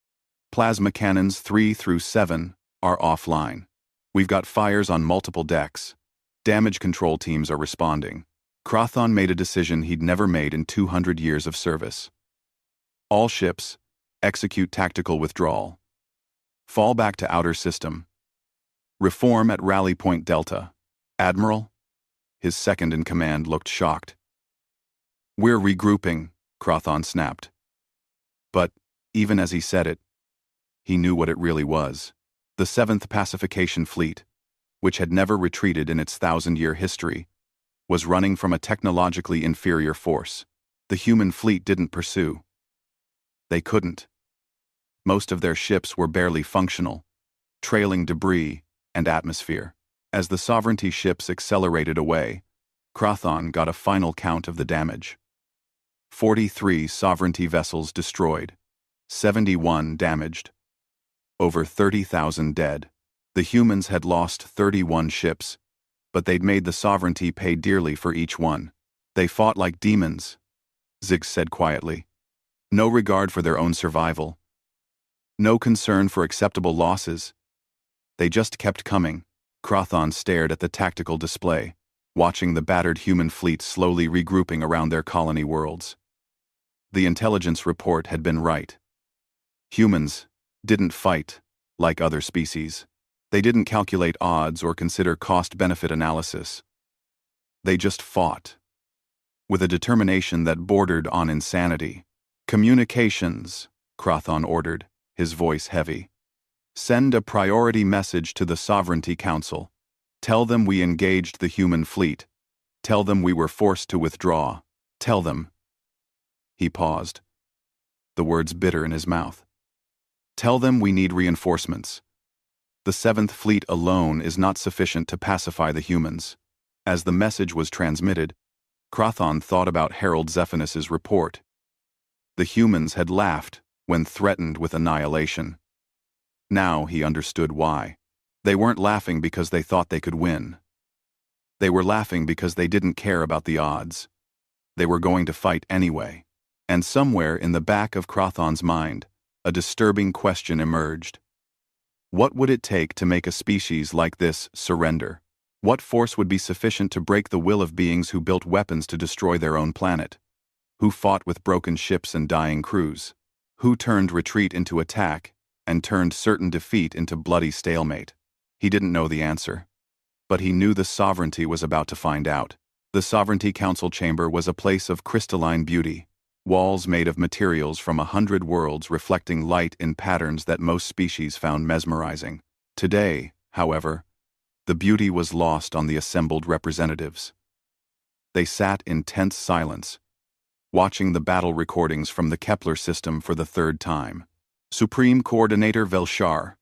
"Plasma cannons 3 through 7 are offline. We've got fires on multiple decks. Damage control teams are responding." Crothon made a decision he'd never made in 200 years of service. "All ships, execute tactical withdrawal. Fall back to outer system. Reform at Rally Point Delta. Admiral?" His second-in-command looked shocked. "We're regrouping," Crothon snapped. But, even as he said it, he knew what it really was. The 7th Pacification Fleet, which had never retreated in its 1,000-year history, was running from a technologically inferior force. The human fleet didn't pursue. They couldn't. Most of their ships were barely functional, trailing debris and atmosphere. As the sovereignty ships accelerated away, Crothon got a final count of the damage. 43 sovereignty vessels destroyed, 71 damaged, over 30,000 dead. The humans had lost 31 ships, but they'd made the sovereignty pay dearly for each one. "They fought like demons," Ziggs said quietly. "No regard for their own survival. No concern for acceptable losses. They just kept coming." Crothon stared at the tactical display, watching the battered human fleet slowly regrouping around their colony worlds. The intelligence report had been right. Humans didn't fight like other species. They didn't calculate odds or consider cost-benefit analysis. They just fought, with a determination that bordered on insanity. "Communications," Crothon ordered, his voice heavy. "Send a priority message to the Sovereignty Council. Tell them we engaged the human fleet. Tell them we were forced to withdraw. Tell them—" He paused, the words bitter in his mouth. "Tell them we need reinforcements. The 7th Fleet alone is not sufficient to pacify the humans." As the message was transmitted, Crothon thought about Harold Zephinus's report. The humans had laughed when threatened with annihilation. Now he understood why. They weren't laughing because they thought they could win. They were laughing because they didn't care about the odds. They were going to fight anyway. And somewhere in the back of Crothon's mind, a disturbing question emerged. What would it take to make a species like this surrender? What force would be sufficient to break the will of beings who built weapons to destroy their own planet? Who fought with broken ships and dying crews? Who turned retreat into attack and turned certain defeat into bloody stalemate? He didn't know the answer. But he knew the sovereignty was about to find out. The Sovereignty Council chamber was a place of crystalline beauty, walls made of materials from 100 worlds reflecting light in patterns that most species found mesmerizing. Today, however, the beauty was lost on the assembled representatives. They sat in tense silence, watching the battle recordings from the Kepler system for the third time. Supreme Coordinator Velshar,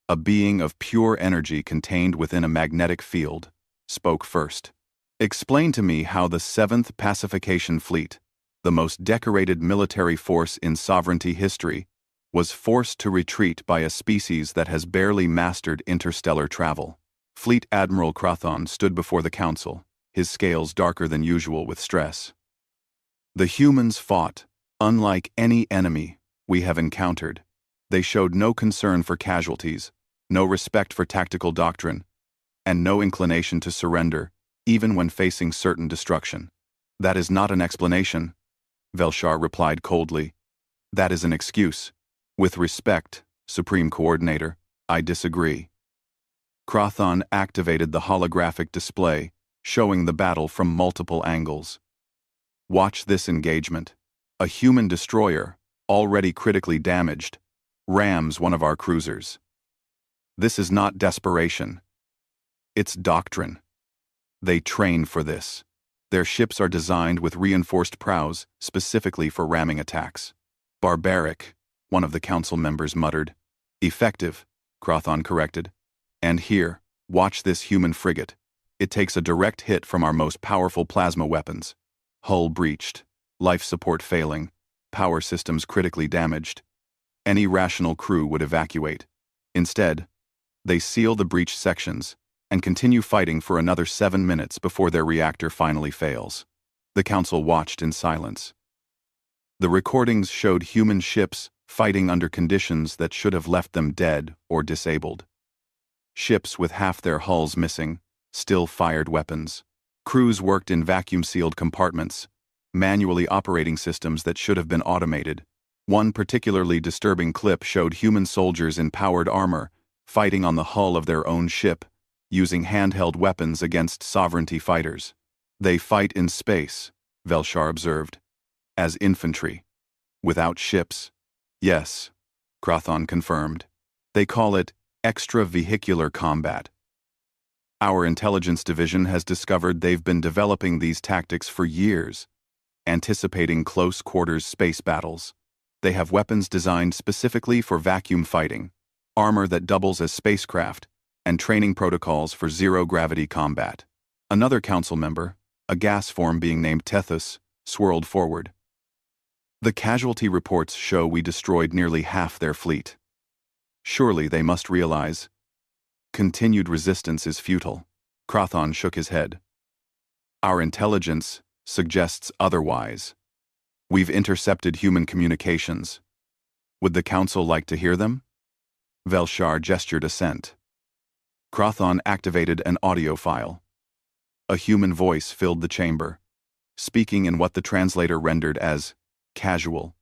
a being of pure energy contained within a magnetic field, spoke first. Explain to me how the 7th Pacification Fleet, the most decorated military force in sovereignty history, was forced to retreat by a species that has barely mastered interstellar travel. Fleet Admiral Krathon stood before the council, his scales darker than usual with stress. The humans fought, unlike any enemy we have encountered. They showed no concern for casualties, no respect for tactical doctrine, and no inclination to surrender, even when facing certain destruction. That is not an explanation, Velshar replied coldly. That is an excuse. With respect, Supreme Coordinator, I disagree. Krathon activated the holographic display, showing the battle from multiple angles. Watch this engagement. A human destroyer, already critically damaged, rams one of our cruisers. This is not desperation. It's doctrine. They train for this. Their ships are designed with reinforced prows specifically for ramming attacks. Barbaric, one of the council members muttered. Effective, Krathon corrected. And here, watch this human frigate. It takes a direct hit from our most powerful plasma weapons. Hull breached, life support failing, power systems critically damaged. Any rational crew would evacuate. Instead, they seal the breached sections and continue fighting for another 7 minutes before their reactor finally fails. The council watched in silence. The recordings showed human ships fighting under conditions that should have left them dead or disabled. Ships with half their hulls missing still fired weapons. Crews worked in vacuum-sealed compartments, manually operating systems that should have been automated. One particularly disturbing clip showed human soldiers in powered armor fighting on the hull of their own ship, using handheld weapons against sovereignty fighters. They fight in space, Velshar observed, as infantry, without ships. Yes, Krathon confirmed. They call it extravehicular combat. Our intelligence division has discovered they've been developing these tactics for years, anticipating close-quarters space battles. They have weapons designed specifically for vacuum fighting, armor that doubles as spacecraft, and training protocols for zero-gravity combat. Another council member, a gas form being named Tethys, swirled forward. The casualty reports show we destroyed nearly half their fleet. Surely they must realize continued resistance is futile. Krathon shook his head. Our intelligence suggests otherwise. We've intercepted human communications. Would the council like to hear them? Velshar gestured assent. Krathon activated an audio file. A human voice filled the chamber, speaking in what the translator rendered as casual,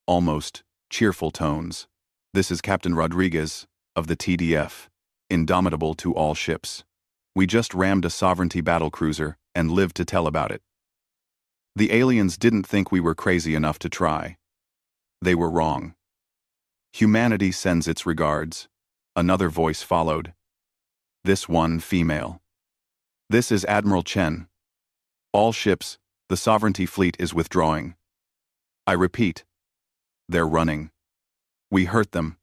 almost cheerful tones. This is Captain Rodriguez of the TDF, indomitable to all ships. We just rammed a sovereignty battlecruiser and lived to tell about it. The aliens didn't think we were crazy enough to try. They were wrong. Humanity sends its regards. Another voice followed. This one female. This is Admiral Chen. All ships, the sovereignty fleet is withdrawing. I repeat, they're running. We hurt them.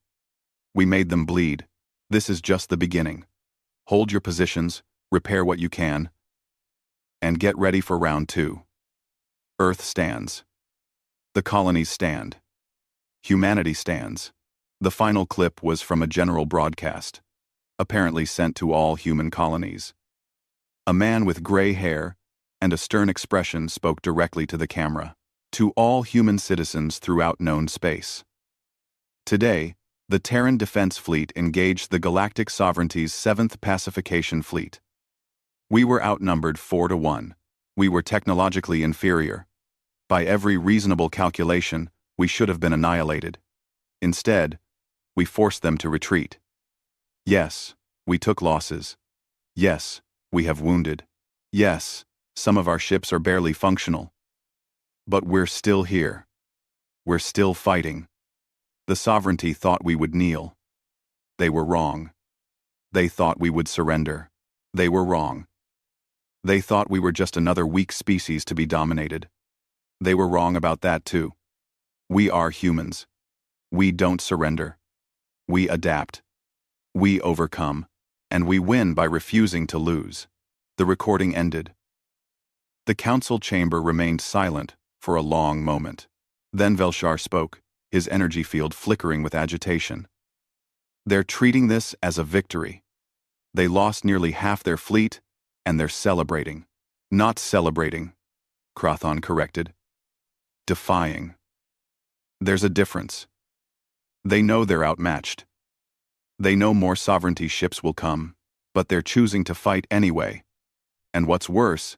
We made them bleed. This is just the beginning. Hold your positions, repair what you can, and get ready for round 2. Earth stands. The colonies stand. Humanity stands. The final clip was from a general broadcast, apparently sent to all human colonies. A man with gray hair and a stern expression spoke directly to the camera. To all human citizens throughout known space. Today, the Terran Defense Fleet engaged the Galactic Sovereignty's 7th Pacification Fleet. We were outnumbered 4-1. We were technologically inferior. By every reasonable calculation, we should have been annihilated. Instead, we forced them to retreat. Yes, we took losses. Yes, we have wounded. Yes, some of our ships are barely functional. But we're still here. We're still fighting. The sovereignty thought we would kneel. They were wrong. They thought we would surrender. They were wrong. They thought we were just another weak species to be dominated. They were wrong about that too. We are humans. We don't surrender. We adapt. We overcome. And we win by refusing to lose. The recording ended. The council chamber remained silent for a long moment. Then Velshar spoke, his energy field flickering with agitation. They're treating this as a victory. They lost nearly half their fleet, and they're celebrating. Not celebrating, Crothon corrected. Defying. There's a difference. They know they're outmatched. They know more sovereignty ships will come, but they're choosing to fight anyway. And what's worse,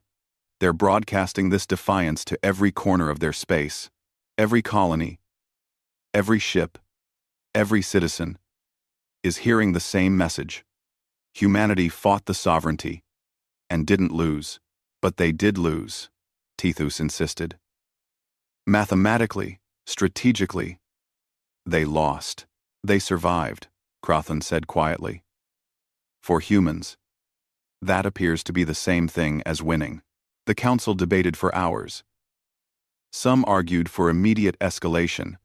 they're broadcasting this defiance to every corner of their space, every colony, every ship, every citizen is hearing the same message. Humanity fought the sovereignty and didn't lose, but they did lose, Tethys insisted. Mathematically, strategically, they lost. They survived, Crothon said quietly. For humans, that appears to be the same thing as winning. The council debated for hours. Some argued for immediate escalation,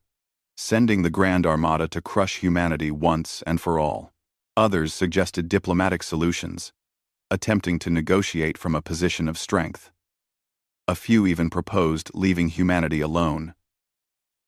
sending the Grand Armada to crush humanity once and for all. Others suggested diplomatic solutions, attempting to negotiate from a position of strength. A few even proposed leaving humanity alone,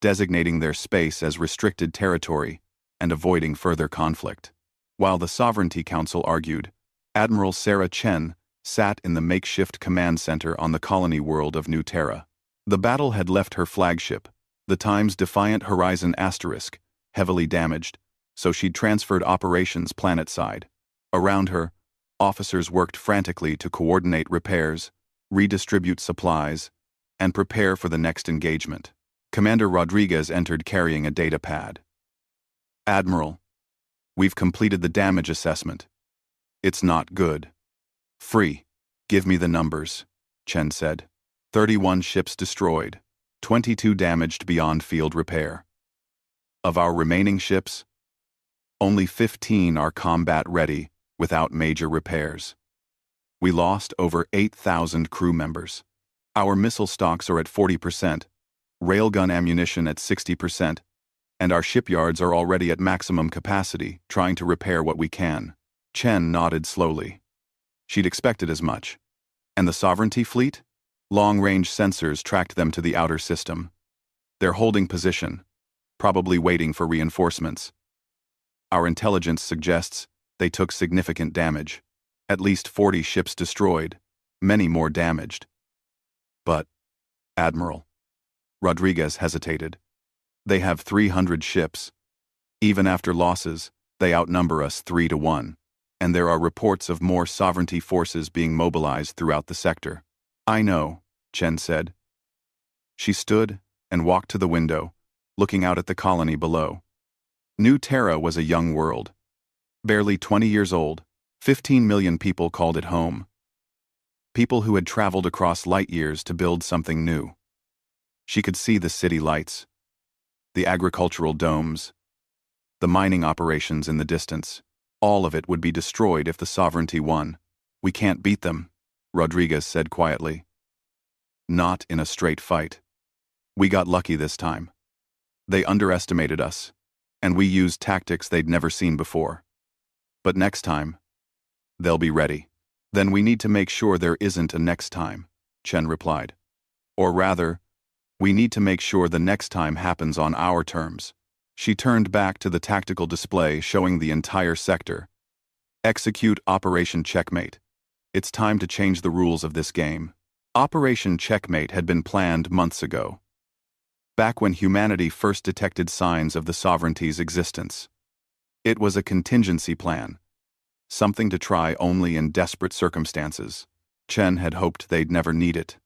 designating their space as restricted territory and avoiding further conflict. While the Sovereignty Council argued, Admiral Sarah Chen sat in the makeshift command center on the colony world of New Terra. The battle had left her flagship, the Times Defiant Horizon Asterisk, heavily damaged, so she'd transferred operations planet-side. Around her, officers worked frantically to coordinate repairs, redistribute supplies, and prepare for the next engagement. Commander Rodriguez entered carrying a data pad. Admiral, we've completed the damage assessment. It's not good. Free. Give me the numbers, Chen said. 31 ships destroyed, 22 damaged beyond field repair. Of our remaining ships, only 15 are combat-ready without major repairs. We lost over 8,000 crew members. Our missile stocks are at 40%, railgun ammunition at 60%, and our shipyards are already at maximum capacity, trying to repair what we can. Chen nodded slowly. She'd expected as much. And the Sovereignty fleet? Long-range sensors tracked them to the outer system. They're holding position, probably waiting for reinforcements. Our intelligence suggests they took significant damage. At least 40 ships destroyed, many more damaged. But, Admiral, Rodriguez hesitated. They have 300 ships. Even after losses, they outnumber us 3-1. And there are reports of more sovereignty forces being mobilized throughout the sector. I know, Chen said. She stood and walked to the window, looking out at the colony below. New Terra was a young world. Barely 20 years old, 15 million people called it home. People who had traveled across light years to build something new. She could see the city lights, the agricultural domes, the mining operations in the distance. All of it would be destroyed if the sovereignty won. We can't beat them, Rodriguez said quietly. Not in a straight fight. We got lucky this time. They underestimated us, and we used tactics they'd never seen before. But next time, they'll be ready. Then we need to make sure there isn't a next time, Chen replied. Or rather, we need to make sure the next time happens on our terms. She turned back to the tactical display showing the entire sector. Execute Operation Checkmate. It's time to change the rules of this game. Operation Checkmate had been planned months ago, back when humanity first detected signs of the sovereignty's existence. It was a contingency plan, something to try only in desperate circumstances. Chen had hoped they'd never need it.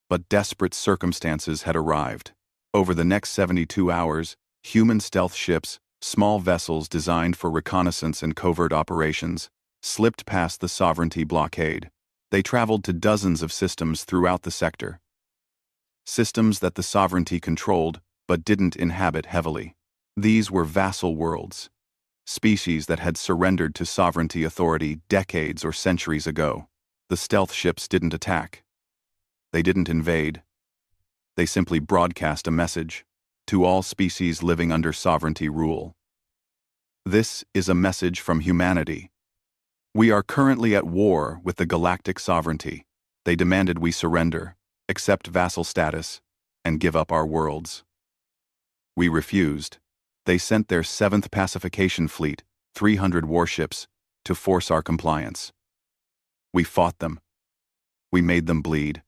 But desperate circumstances had arrived. Over the next 72 hours, Human stealth ships, small vessels designed for reconnaissance and covert operations, slipped past the sovereignty blockade. They traveled to dozens of systems throughout the sector. Systems that the sovereignty controlled but didn't inhabit heavily. These were vassal worlds, species that had surrendered to sovereignty authority decades or centuries ago. The stealth ships didn't attack. They didn't invade. They simply broadcast a message to all species living under sovereignty rule. This is a message from humanity. We are currently at war with the galactic sovereignty. They demanded we surrender, accept vassal status, and give up our worlds. We refused. They sent their 7th pacification fleet, 300 warships, to force our compliance. We fought them. We made them bleed.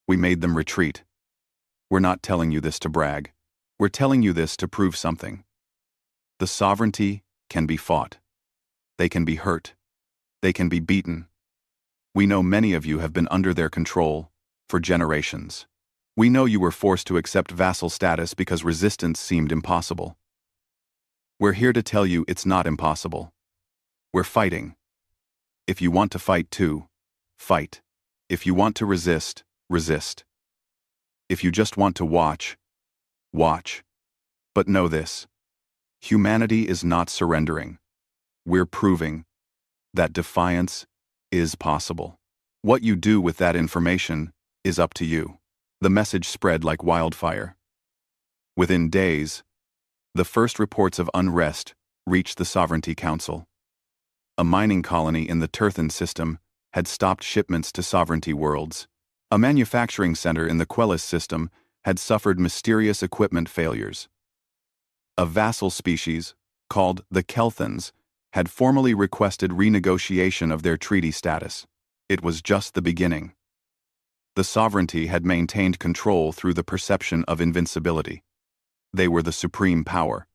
We made them retreat. We're not telling you this to brag. We're telling you this to prove something. The sovereignty can be fought. They can be hurt. They can be beaten. We know many of you have been under their control for generations. We know you were forced to accept vassal status because resistance seemed impossible. We're here to tell you it's not impossible. We're fighting. If you want to fight too, fight. If you want to resist, resist. If you just want to watch, watch. But know this: humanity is not surrendering. We're proving that defiance is possible. What you do with that information is up to you. The message spread like wildfire. Within days, the first reports of unrest reached the Sovereignty Council. A mining colony in the Turthan system had stopped shipments to sovereignty worlds. A manufacturing center in the Quellis system had suffered mysterious equipment failures. A vassal species, called the Kelthans, had formally requested renegotiation of their treaty status. It was just the beginning. The sovereignty had maintained control through the perception of invincibility. They were the supreme power.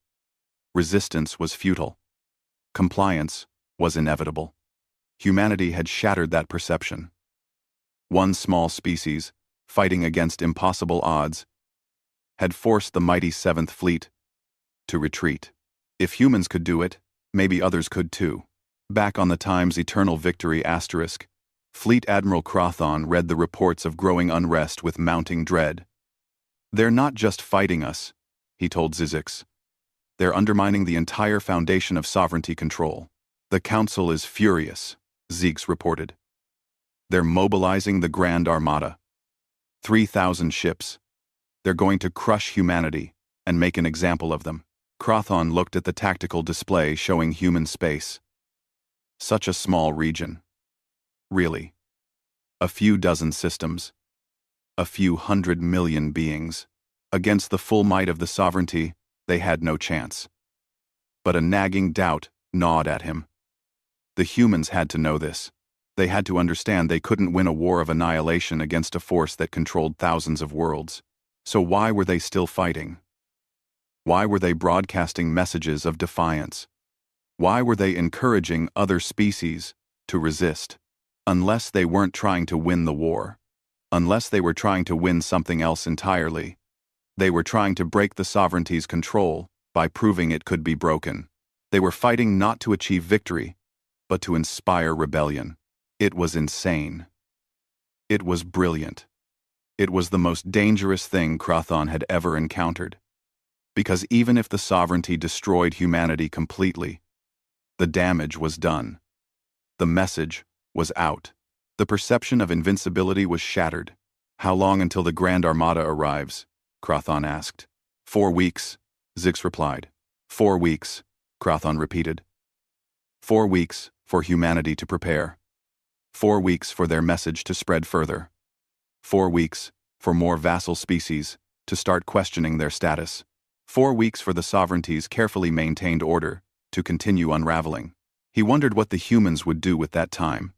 Resistance was futile. Compliance was inevitable. Humanity had shattered that perception. One small species, fighting against impossible odds, had forced the mighty 7th Fleet to retreat. If humans could do it, maybe others could too. Back on the Times Eternal Victory *, Fleet Admiral Crothon read the reports of growing unrest with mounting dread. They're not just fighting us, he told Zizix. They're undermining the entire foundation of sovereignty control. The Council is furious, Ziggs reported. They're mobilizing the Grand Armada. 3,000 ships. They're going to crush humanity and make an example of them. Crothon looked at the tactical display showing human space. Such a small region. Really. A few dozen systems. A few 100 million beings. Against the full might of the sovereignty, they had no chance. But a nagging doubt gnawed at him. The humans had to know this. They had to understand they couldn't win a war of annihilation against a force that controlled thousands of worlds. So why were they still fighting? Why were they broadcasting messages of defiance? Why were they encouraging other species to resist? Unless they weren't trying to win the war. Unless they were trying to win something else entirely. They were trying to break the sovereignty's control by proving it could be broken. They were fighting not to achieve victory, but to inspire rebellion. It was insane. It was brilliant. It was the most dangerous thing Crothon had ever encountered. Because even if the sovereignty destroyed humanity completely, the damage was done. The message was out. The perception of invincibility was shattered. How long until the Grand Armada arrives? Crothon asked. 4 weeks, Zix replied. 4 weeks, Crothon repeated. 4 weeks for humanity to prepare. 4 weeks for their message to spread further. 4 weeks for more vassal species to start questioning their status. 4 weeks for the sovereignty's carefully maintained order to continue unraveling. He wondered what the humans would do with that time.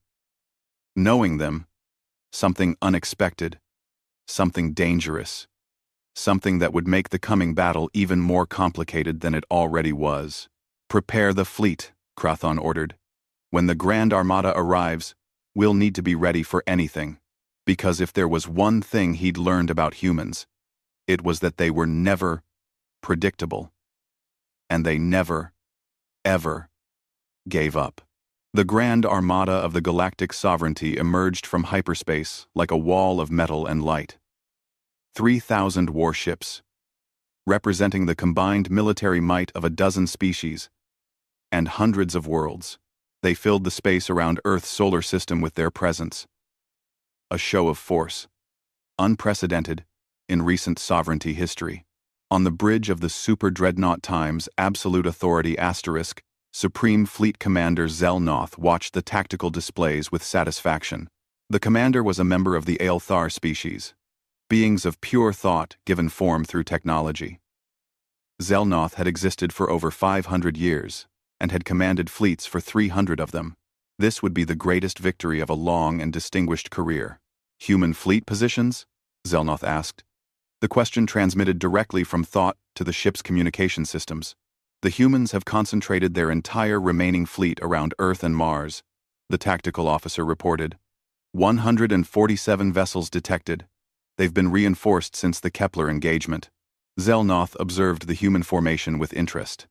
Knowing them, something unexpected, something dangerous, something that would make the coming battle even more complicated than it already was. Prepare the fleet, Crothon ordered. When the Grand Armada arrives, we'll need to be ready for anything. Because if there was one thing he'd learned about humans, it was that they were never predictable. And they never, ever gave up. The Grand Armada of the Galactic Sovereignty emerged from hyperspace like a wall of metal and light. 3,000 warships, representing the combined military might of a dozen species, and hundreds of worlds. They filled the space around Earth's solar system with their presence. A show of force, unprecedented in recent sovereignty history. On the bridge of the Super Dreadnought Times Absolute Authority *, Supreme Fleet Commander Zelnoth watched the tactical displays with satisfaction. The commander was a member of the Aelthar species, beings of pure thought given form through technology. Zelnoth had existed for over 500 years, and had commanded fleets for 300 of them. This would be the greatest victory of a long and distinguished career. Human fleet positions? Zelnoth asked. The question transmitted directly from thought to the ship's communication systems. The humans have concentrated their entire remaining fleet around Earth and Mars, the tactical officer reported. 147 vessels detected. They've been reinforced since the Kepler engagement. Zelnoth observed the human formation with interest.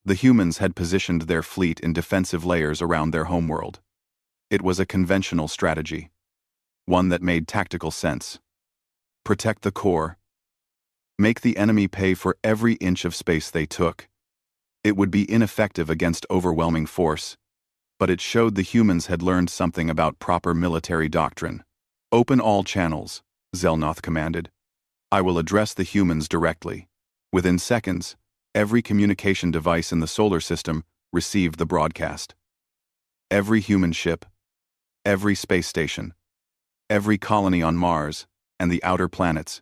The humans had positioned their fleet in defensive layers around their homeworld. It was a conventional strategy, one that made tactical sense. Protect the core. Make the enemy pay for every inch of space they took. It would be ineffective against overwhelming force, but it showed the humans had learned something about proper military doctrine. Open all channels, Zelnoth commanded. I will address the humans directly. Within seconds, every communication device in the solar system received the broadcast. Every human ship, every space station, every colony on Mars and the outer planets,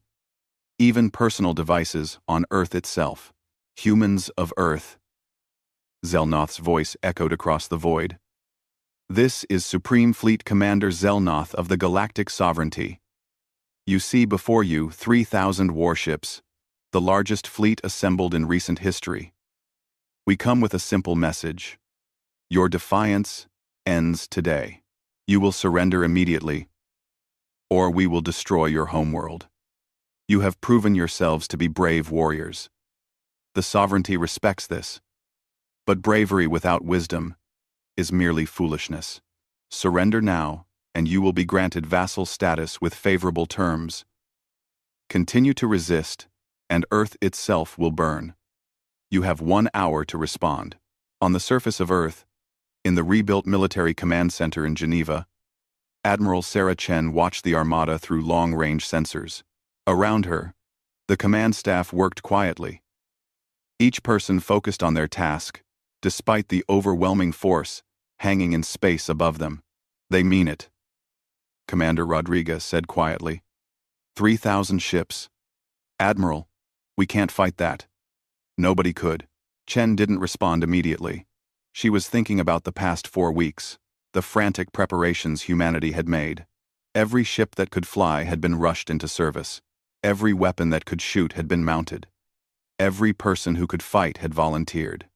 even personal devices on Earth itself. Humans of Earth. Zelnoth's voice echoed across the void. This is Supreme Fleet Commander Zelnoth of the Galactic Sovereignty. You see before you 3,000 warships, the largest fleet assembled in recent history. We come with a simple message. Your defiance ends today. You will surrender immediately, or we will destroy your homeworld. You have proven yourselves to be brave warriors. The sovereignty respects this. But bravery without wisdom is merely foolishness. Surrender now, and you will be granted vassal status with favorable terms. Continue to resist, and Earth itself will burn. You have 1 hour to respond. On the surface of Earth, in the rebuilt military command center in Geneva, Admiral Sarah Chen watched the armada through long-range sensors. Around her, the command staff worked quietly. Each person focused on their task, despite the overwhelming force hanging in space above them. They mean it, Commander Rodriguez said quietly. 3,000 ships. Admiral, we can't fight that. Nobody could. Chen didn't respond immediately. She was thinking about the past 4 weeks. The frantic preparations humanity had made. Every ship that could fly had been rushed into service. Every weapon that could shoot had been mounted. Every person who could fight had volunteered.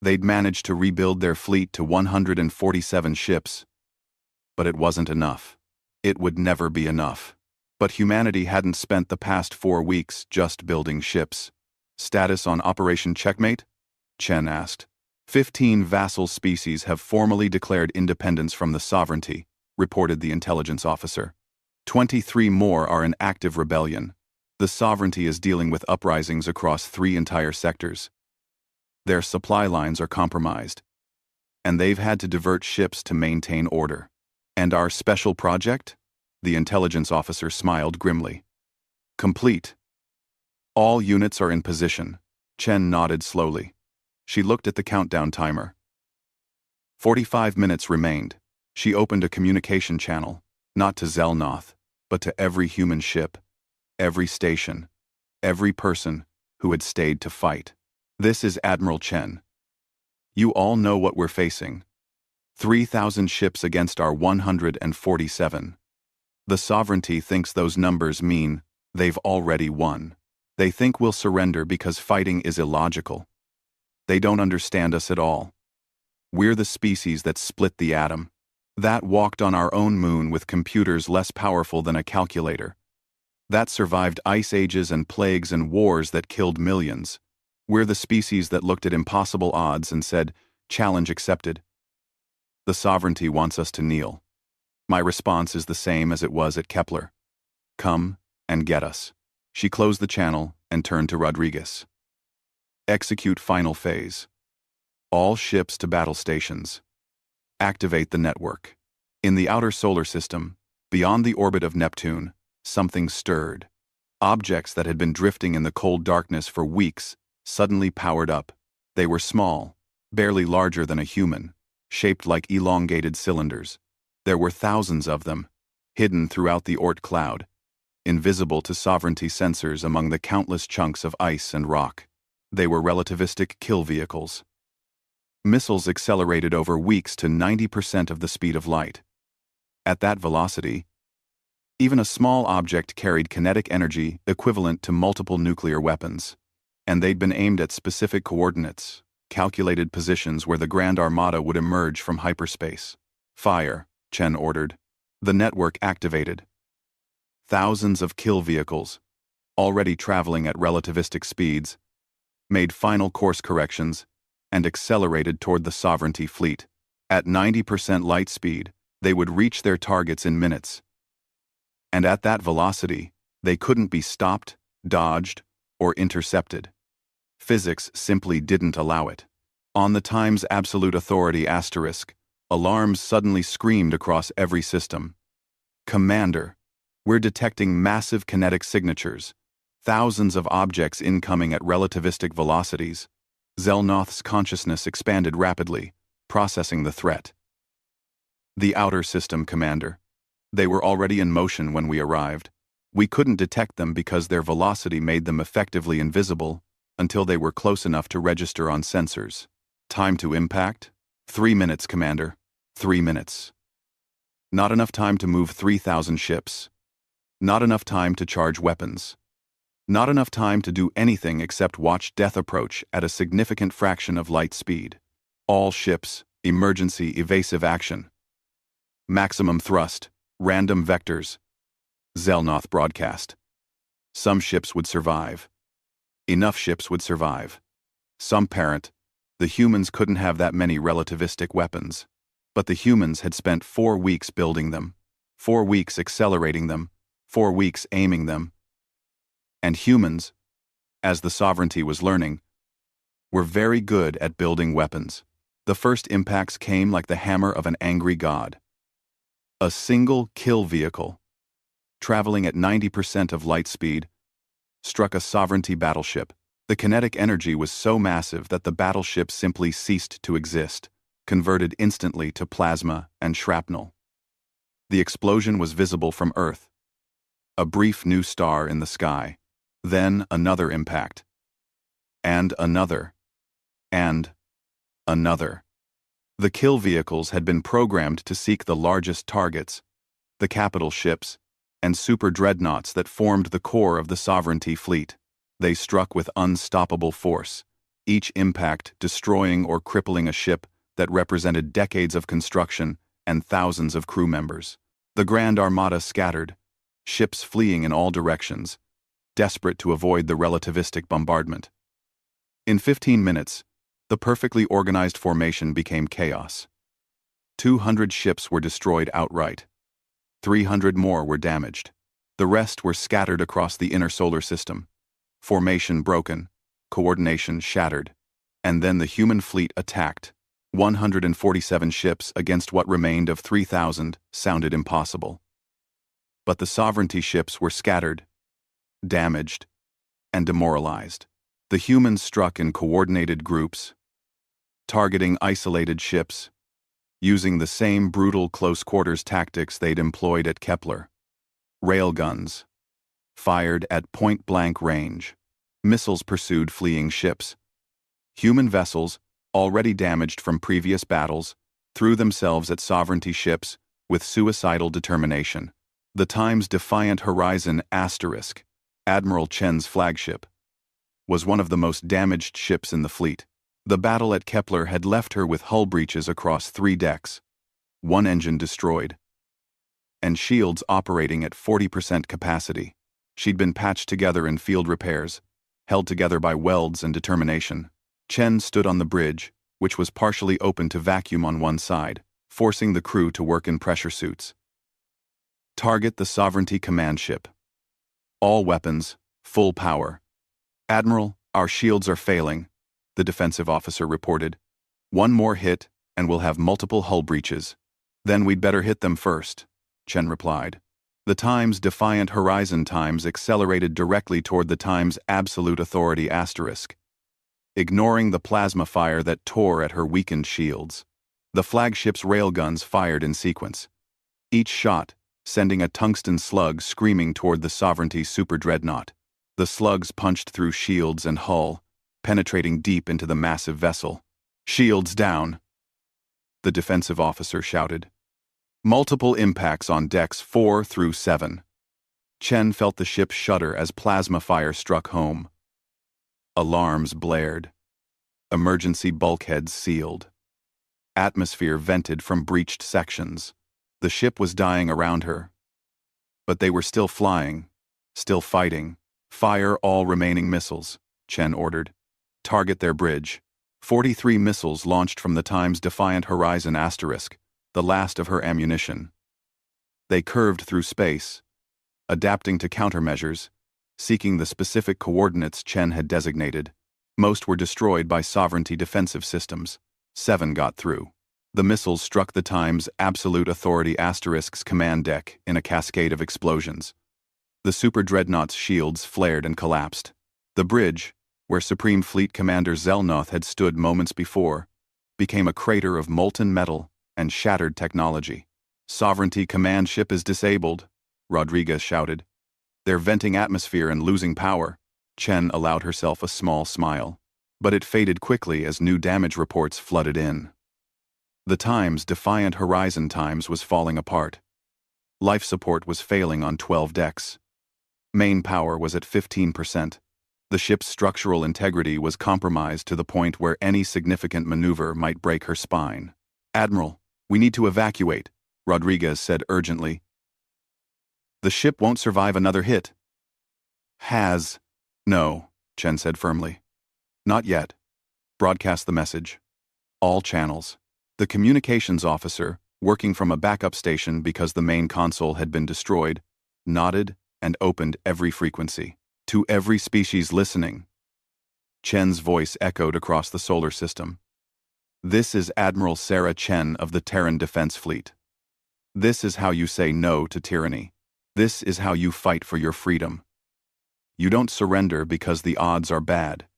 They'd managed to rebuild their fleet to 147 ships. But it wasn't enough. It would never be enough. But humanity hadn't spent the past 4 weeks just building ships. Status on Operation Checkmate? Chen asked. 15 vassal species have formally declared independence from the sovereignty, reported the intelligence officer. 23 more are in active rebellion. The sovereignty is dealing with uprisings across 3 entire sectors. Their supply lines are compromised, and they've had to divert ships to maintain order. And our special project? The intelligence officer smiled grimly. Complete. All units are in position. Chen nodded slowly. She looked at the countdown timer. 45 minutes remained. She opened a communication channel, not to Zelnoth, but to every human ship, every station, every person who had stayed to fight. This is Admiral Chen. You all know what we're facing. 3,000 ships against our 147. The sovereignty thinks those numbers mean they've already won. They think we'll surrender because fighting is illogical. They don't understand us at all. We're the species that split the atom, that walked on our own moon with computers less powerful than a calculator, that survived ice ages and plagues and wars that killed millions. We're the species that looked at impossible odds and said, challenge accepted. The sovereignty wants us to kneel. My response is the same as it was at Kepler. Come and get us. She closed the channel and turned to Rodriguez. Execute final phase. All ships to battle stations. Activate the network. In the outer solar system, beyond the orbit of Neptune, something stirred. Objects that had been drifting in the cold darkness for weeks suddenly powered up. They were small, barely larger than a human, shaped like elongated cylinders. There were thousands of them, hidden throughout the Oort cloud, invisible to sovereignty sensors among the countless chunks of ice and rock. They were relativistic kill vehicles. Missiles accelerated over weeks to 90% of the speed of light. At that velocity, even a small object carried kinetic energy equivalent to multiple nuclear weapons. And they'd been aimed at specific coordinates, calculated positions where the Grand Armada would emerge from hyperspace. Fire, Chen ordered. The network activated. Thousands of kill vehicles, already traveling at relativistic speeds, made final course corrections and accelerated toward the sovereignty fleet. At 90% light speed, they would reach their targets in minutes. And at that velocity, they couldn't be stopped, dodged, or intercepted. Physics simply didn't allow it. On the Times Absolute Authority asterisk, alarms suddenly screamed across every system. Commander, we're detecting massive kinetic signatures, thousands of objects incoming at relativistic velocities. Zelnoth's consciousness expanded rapidly, processing the threat. The outer system, Commander. They were already in motion when we arrived. We couldn't detect them because their velocity made them effectively invisible until they were close enough to register on sensors. Time to impact? 3 minutes, Commander. 3 minutes. Not enough time to move 3,000 ships. Not enough time to charge weapons. Not enough time to do anything except watch death approach at a significant fraction of light speed. All ships, emergency evasive action. Maximum thrust, random vectors. Zelnoth broadcast. Some ships would survive. Enough ships would survive. Some parent. The humans couldn't have that many relativistic weapons. But the humans had spent 4 weeks building them, 4 weeks accelerating them, 4 weeks aiming them. And humans, as the sovereignty was learning, were very good at building weapons. The first impacts came like the hammer of an angry god. A single kill vehicle, traveling at 90% of light speed, struck a sovereignty battleship. The kinetic energy was so massive that the battleship simply ceased to exist, converted instantly to plasma and shrapnel. The explosion was visible from Earth. A brief new star in the sky. Then another impact. And another. And another. The kill vehicles had been programmed to seek the largest targets, the capital ships, and super dreadnoughts that formed the core of the sovereignty fleet. They struck with unstoppable force, each impact destroying or crippling a ship that represented decades of construction and thousands of crew members. The Grand Armada scattered, ships fleeing in all directions, desperate to avoid the relativistic bombardment. In 15 minutes, the perfectly organized formation became chaos. 200 ships were destroyed outright. 300 more were damaged. The rest were scattered across the inner solar system. Formation broken, coordination shattered. And then the human fleet attacked. 147 ships against what remained of 3,000 sounded impossible. But the sovereignty ships were scattered, damaged, and demoralized. The humans struck in coordinated groups, targeting isolated ships, using the same brutal close-quarters tactics they'd employed at Kepler. Railguns, fired at point-blank range. Missiles pursued fleeing ships. Human vessels, already damaged from previous battles, threw themselves at sovereignty ships with suicidal determination. The Times Defiant Horizon asterisk, Admiral Chen's flagship, was one of the most damaged ships in the fleet. The battle at Kepler had left her with hull breaches across 3 decks, 1 engine destroyed, and shields operating at 40% capacity. She'd been patched together in field repairs, held together by welds and determination. Chen stood on the bridge, which was partially open to vacuum on one side, forcing the crew to work in pressure suits. Target the Sovereignty command ship. All weapons, full power. Admiral, our shields are failing, the defensive officer reported. One more hit, and we'll have multiple hull breaches. Then we'd better hit them first, Chen replied. The Times' Defiant Horizon Times accelerated directly toward the Times' Absolute Authority asterisk, ignoring the plasma fire that tore at her weakened shields. The flagship's railguns fired in sequence, each shot sending a tungsten slug screaming toward the Sovereignty super-dreadnought. The slugs punched through shields and hull, penetrating deep into the massive vessel. "Shields down," the defensive officer shouted. Multiple impacts on decks 4 through 7. Chen felt the ship shudder as plasma fire struck home. Alarms blared. Emergency bulkheads sealed. Atmosphere vented from breached sections. The ship was dying around her. But they were still flying, still fighting. "Fire all remaining missiles," Chen ordered. "Target their bridge." 43 missiles launched from the Times' Defiant Horizon asterisk, the last of her ammunition. They curved through space, adapting to countermeasures, seeking the specific coordinates Chen had designated. Most were destroyed by Sovereignty defensive systems. 7 got through. The missiles struck the Times' Absolute Authority asterisk's command deck in a cascade of explosions. The Super Dreadnought's shields flared and collapsed. The bridge, where Supreme Fleet Commander Zelnoth had stood moments before, became a crater of molten metal and shattered technology. "Sovereignty command ship is disabled," Rodriguez shouted. "They're venting atmosphere and losing power." Chen allowed herself a small smile, but it faded quickly as new damage reports flooded in. The Times' Defiant Horizon Times was falling apart. Life support was failing on 12 decks. Main power was at 15%. The ship's structural integrity was compromised to the point where any significant maneuver might break her spine. "Admiral, we need to evacuate," Rodriguez said urgently. "The ship won't survive another hit." "No," Chen said firmly. "Not yet. Broadcast the message. All channels." The communications officer, working from a backup station because the main console had been destroyed, nodded and opened every frequency. "To every species listening." Chen's voice echoed across the solar system. "This is Admiral Sarah Chen of the Terran Defense Fleet. This is how you say no to tyranny. This is how you fight for your freedom. You don't surrender because the odds are bad.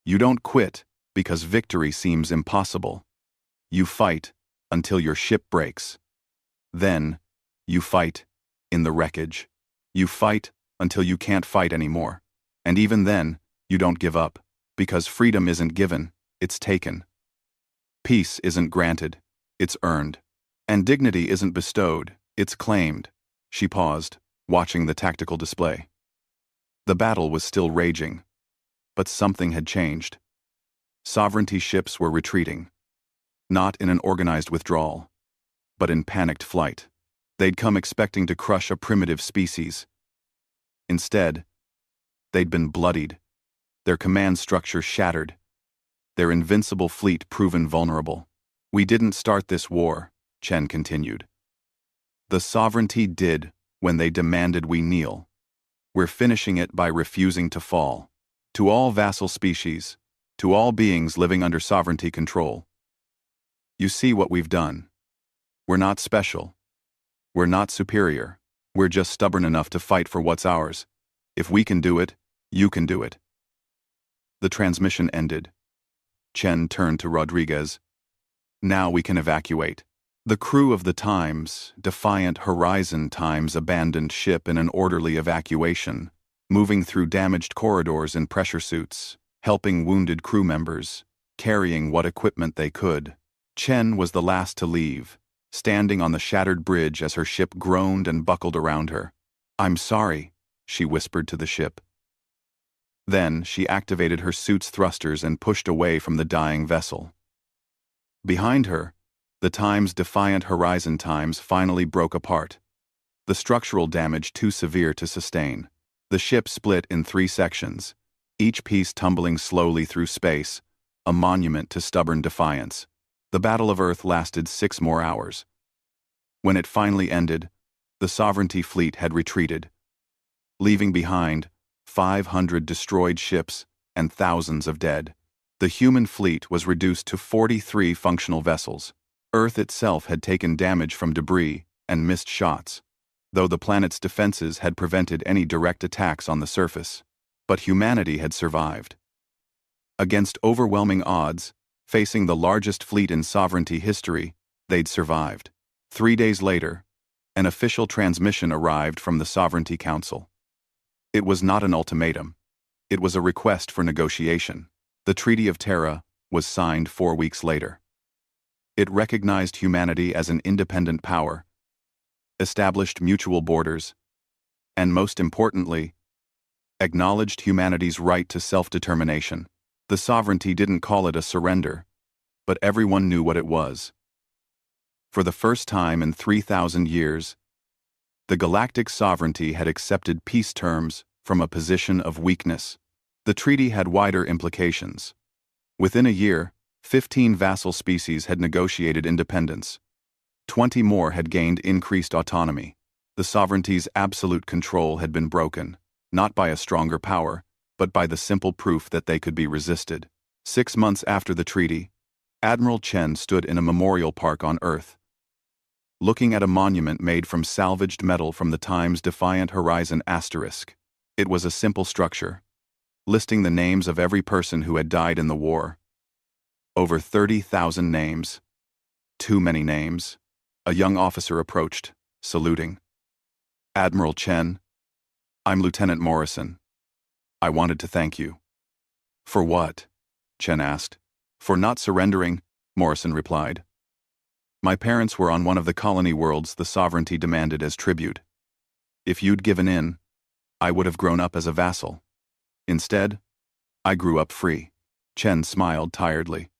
You don't quit because victory seems impossible. You fight until your ship breaks. Then, you fight in the wreckage. You fight until you can't fight anymore. And even then, you don't give up, because freedom isn't given, it's taken. Peace isn't granted, it's earned. And dignity isn't bestowed, it's claimed." She paused, watching the tactical display. The battle was still raging, but something had changed. Sovereignty ships were retreating. Not in an organized withdrawal, but in panicked flight. They'd come expecting to crush a primitive species. Instead, they'd been bloodied, their command structure shattered, their invincible fleet proven vulnerable. "We didn't start this war," Chen continued. "The Sovereignty did when they demanded we kneel. We're finishing it by refusing to fall. To all vassal species, to all beings living under Sovereignty control. You see what we've done. We're not special. We're not superior. We're just stubborn enough to fight for what's ours. If we can do it, you can do it." The transmission ended. Chen turned to Rodriguez. "Now we can evacuate." The crew of the Times' Defiant Horizon Times abandoned ship in an orderly evacuation, moving through damaged corridors in pressure suits, helping wounded crew members, carrying what equipment they could. Chen was the last to leave, standing on the shattered bridge as her ship groaned and buckled around her. "I'm sorry," she whispered to the ship. Then she activated her suit's thrusters and pushed away from the dying vessel. Behind her, the Times' Defiant Horizon Times finally broke apart, the structural damage too severe to sustain. The ship split in 3 sections, each piece tumbling slowly through space, a monument to stubborn defiance. The Battle of Earth lasted 6 more hours. When it finally ended, the Sovereignty fleet had retreated, leaving behind 500 destroyed ships and thousands of dead. The human fleet was reduced to 43 functional vessels. Earth itself had taken damage from debris and missed shots, though the planet's defenses had prevented any direct attacks on the surface. But humanity had survived. Against overwhelming odds, facing the largest fleet in Sovereignty history, they'd survived. 3 days later, an official transmission arrived from the Sovereignty Council. It was not an ultimatum. It was a request for negotiation. The Treaty of Terra was signed 4 weeks later. It recognized humanity as an independent power, established mutual borders, and most importantly, acknowledged humanity's right to self-determination. The Sovereignty didn't call it a surrender, but everyone knew what it was. For the first time in 3,000 years, the Galactic Sovereignty had accepted peace terms from a position of weakness. The treaty had wider implications. Within a year, 15 vassal species had negotiated independence. 20 more had gained increased autonomy. The Sovereignty's absolute control had been broken, not by a stronger power, but by the simple proof that they could be resisted. 6 months after the treaty, Admiral Chen stood in a memorial park on Earth, looking at a monument made from salvaged metal from the Time's Defiant Horizon asterisk. It was a simple structure, listing the names of every person who had died in the war. Over 30,000 names. Too many names. A young officer approached, saluting. "Admiral Chen, I'm Lieutenant Morrison. I wanted to thank you." "For what?" Chen asked. "For not surrendering," Morrison replied. "My parents were on one of the colony worlds the Sovereignty demanded as tribute. If you'd given in, I would have grown up as a vassal. Instead, I grew up free." Chen smiled tiredly.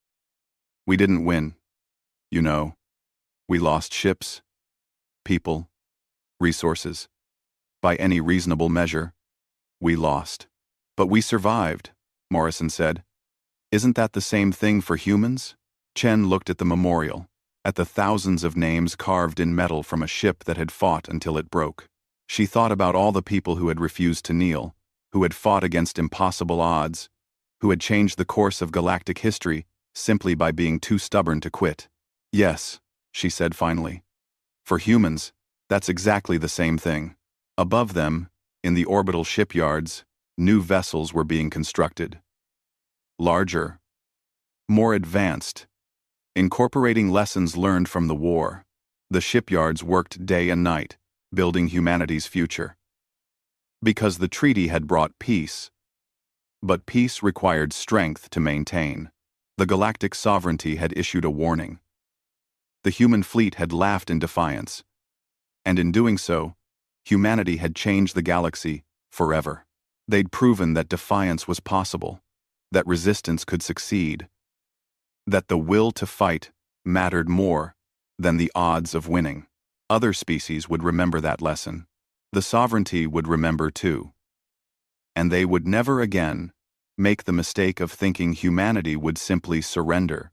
"We didn't win. You know, we lost ships, people, resources. By any reasonable measure, we lost. But we survived," Morrison said. "Isn't that the same thing for humans?" Chen looked at the memorial, at the thousands of names carved in metal from a ship that had fought until it broke. She thought about all the people who had refused to kneel, who had fought against impossible odds, who had changed the course of galactic history simply by being too stubborn to quit. "Yes," she said finally. "For humans, that's exactly the same thing." Above them, in the orbital shipyards, new vessels were being constructed. Larger, more advanced, incorporating lessons learned from the war. The shipyards worked day and night, building humanity's future. Because the treaty had brought peace. But peace required strength to maintain. The Galactic Sovereignty had issued a warning. The human fleet had laughed in defiance. And in doing so, humanity had changed the galaxy forever. They'd proven that defiance was possible, that resistance could succeed, that the will to fight mattered more than the odds of winning. Other species would remember that lesson. The Sovereignty would remember too. And they would never again make the mistake of thinking humanity would simply surrender.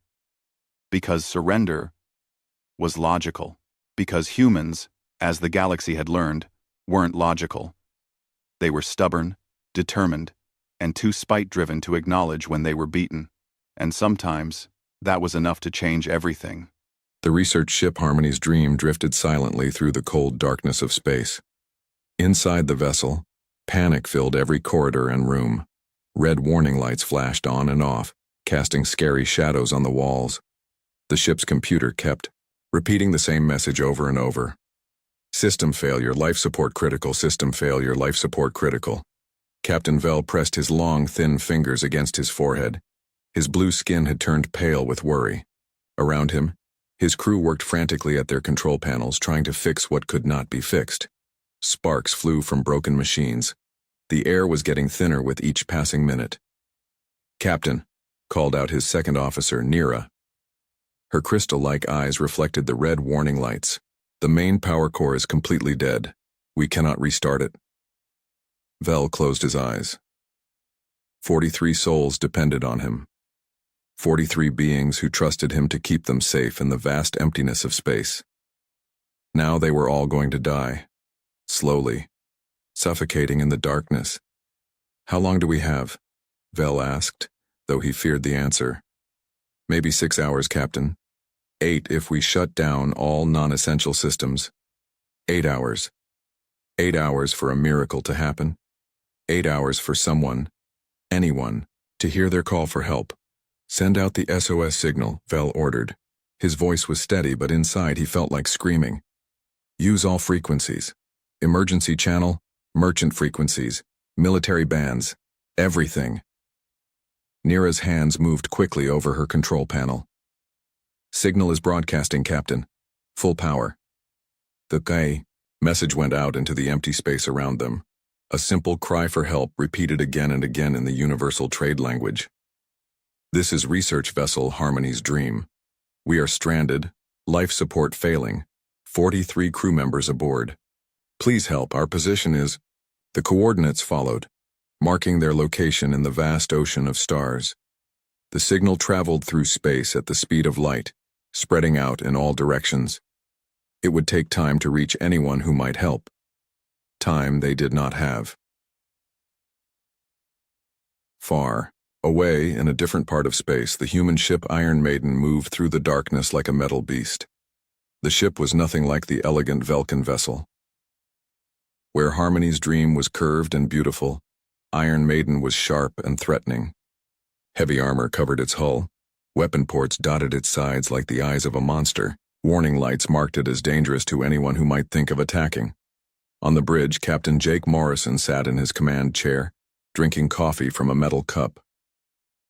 Because surrender was logical. Because humans, as the galaxy had learned, weren't logical. They were stubborn, determined, and too spite-driven to acknowledge when they were beaten. And sometimes, that was enough to change everything. The research ship Harmony's Dream drifted silently through the cold darkness of space. Inside the vessel, panic filled every corridor and room. Red warning lights flashed on and off, casting scary shadows on the walls. The ship's computer kept repeating the same message over and over. "System failure, life support critical, system failure, life support critical." Captain Vell pressed his long, thin fingers against his forehead. His blue skin had turned pale with worry. Around him, his crew worked frantically at their control panels, trying to fix what could not be fixed. Sparks flew from broken machines. The air was getting thinner with each passing minute. "Captain," called out his second officer, Nira. Her crystal-like eyes reflected the red warning lights. "The main power core is completely dead. We cannot restart it." Vell closed his eyes. 43 souls depended on him. 43 beings who trusted him to keep them safe in the vast emptiness of space. Now they were all going to die, slowly, suffocating in the darkness. "How long do we have?" Vel asked, though he feared the answer. "Maybe 6 hours, Captain. 8 if we shut down all non-essential systems. 8 hours. 8 hours for a miracle to happen. 8 hours for someone, anyone, to hear their call for help. Send out the SOS signal," Vel ordered. His voice was steady, but inside he felt like screaming. "Use all frequencies. Emergency channel, merchant frequencies, military bands, everything." Nira's hands moved quickly over her control panel. "Signal is broadcasting, Captain. Full power." The message went out into the empty space around them. A simple cry for help repeated again and again in the universal trade language. "This is research vessel Harmony's Dream. We are stranded, life support failing, 43 crew members aboard. Please help, our position is—" The coordinates followed, marking their location in the vast ocean of stars. The signal traveled through space at the speed of light, spreading out in all directions. It would take time to reach anyone who might help. Time they did not have. Far away in a different part of space, the human ship Iron Maiden moved through the darkness like a metal beast. The ship was nothing like the elegant Velkin vessel. Where Harmony's Dream was curved and beautiful, Iron Maiden was sharp and threatening. Heavy armor covered its hull. Weapon ports dotted its sides like the eyes of a monster. Warning lights marked it as dangerous to anyone who might think of attacking. On the bridge, Captain Jake Morrison sat in his command chair, drinking coffee from a metal cup.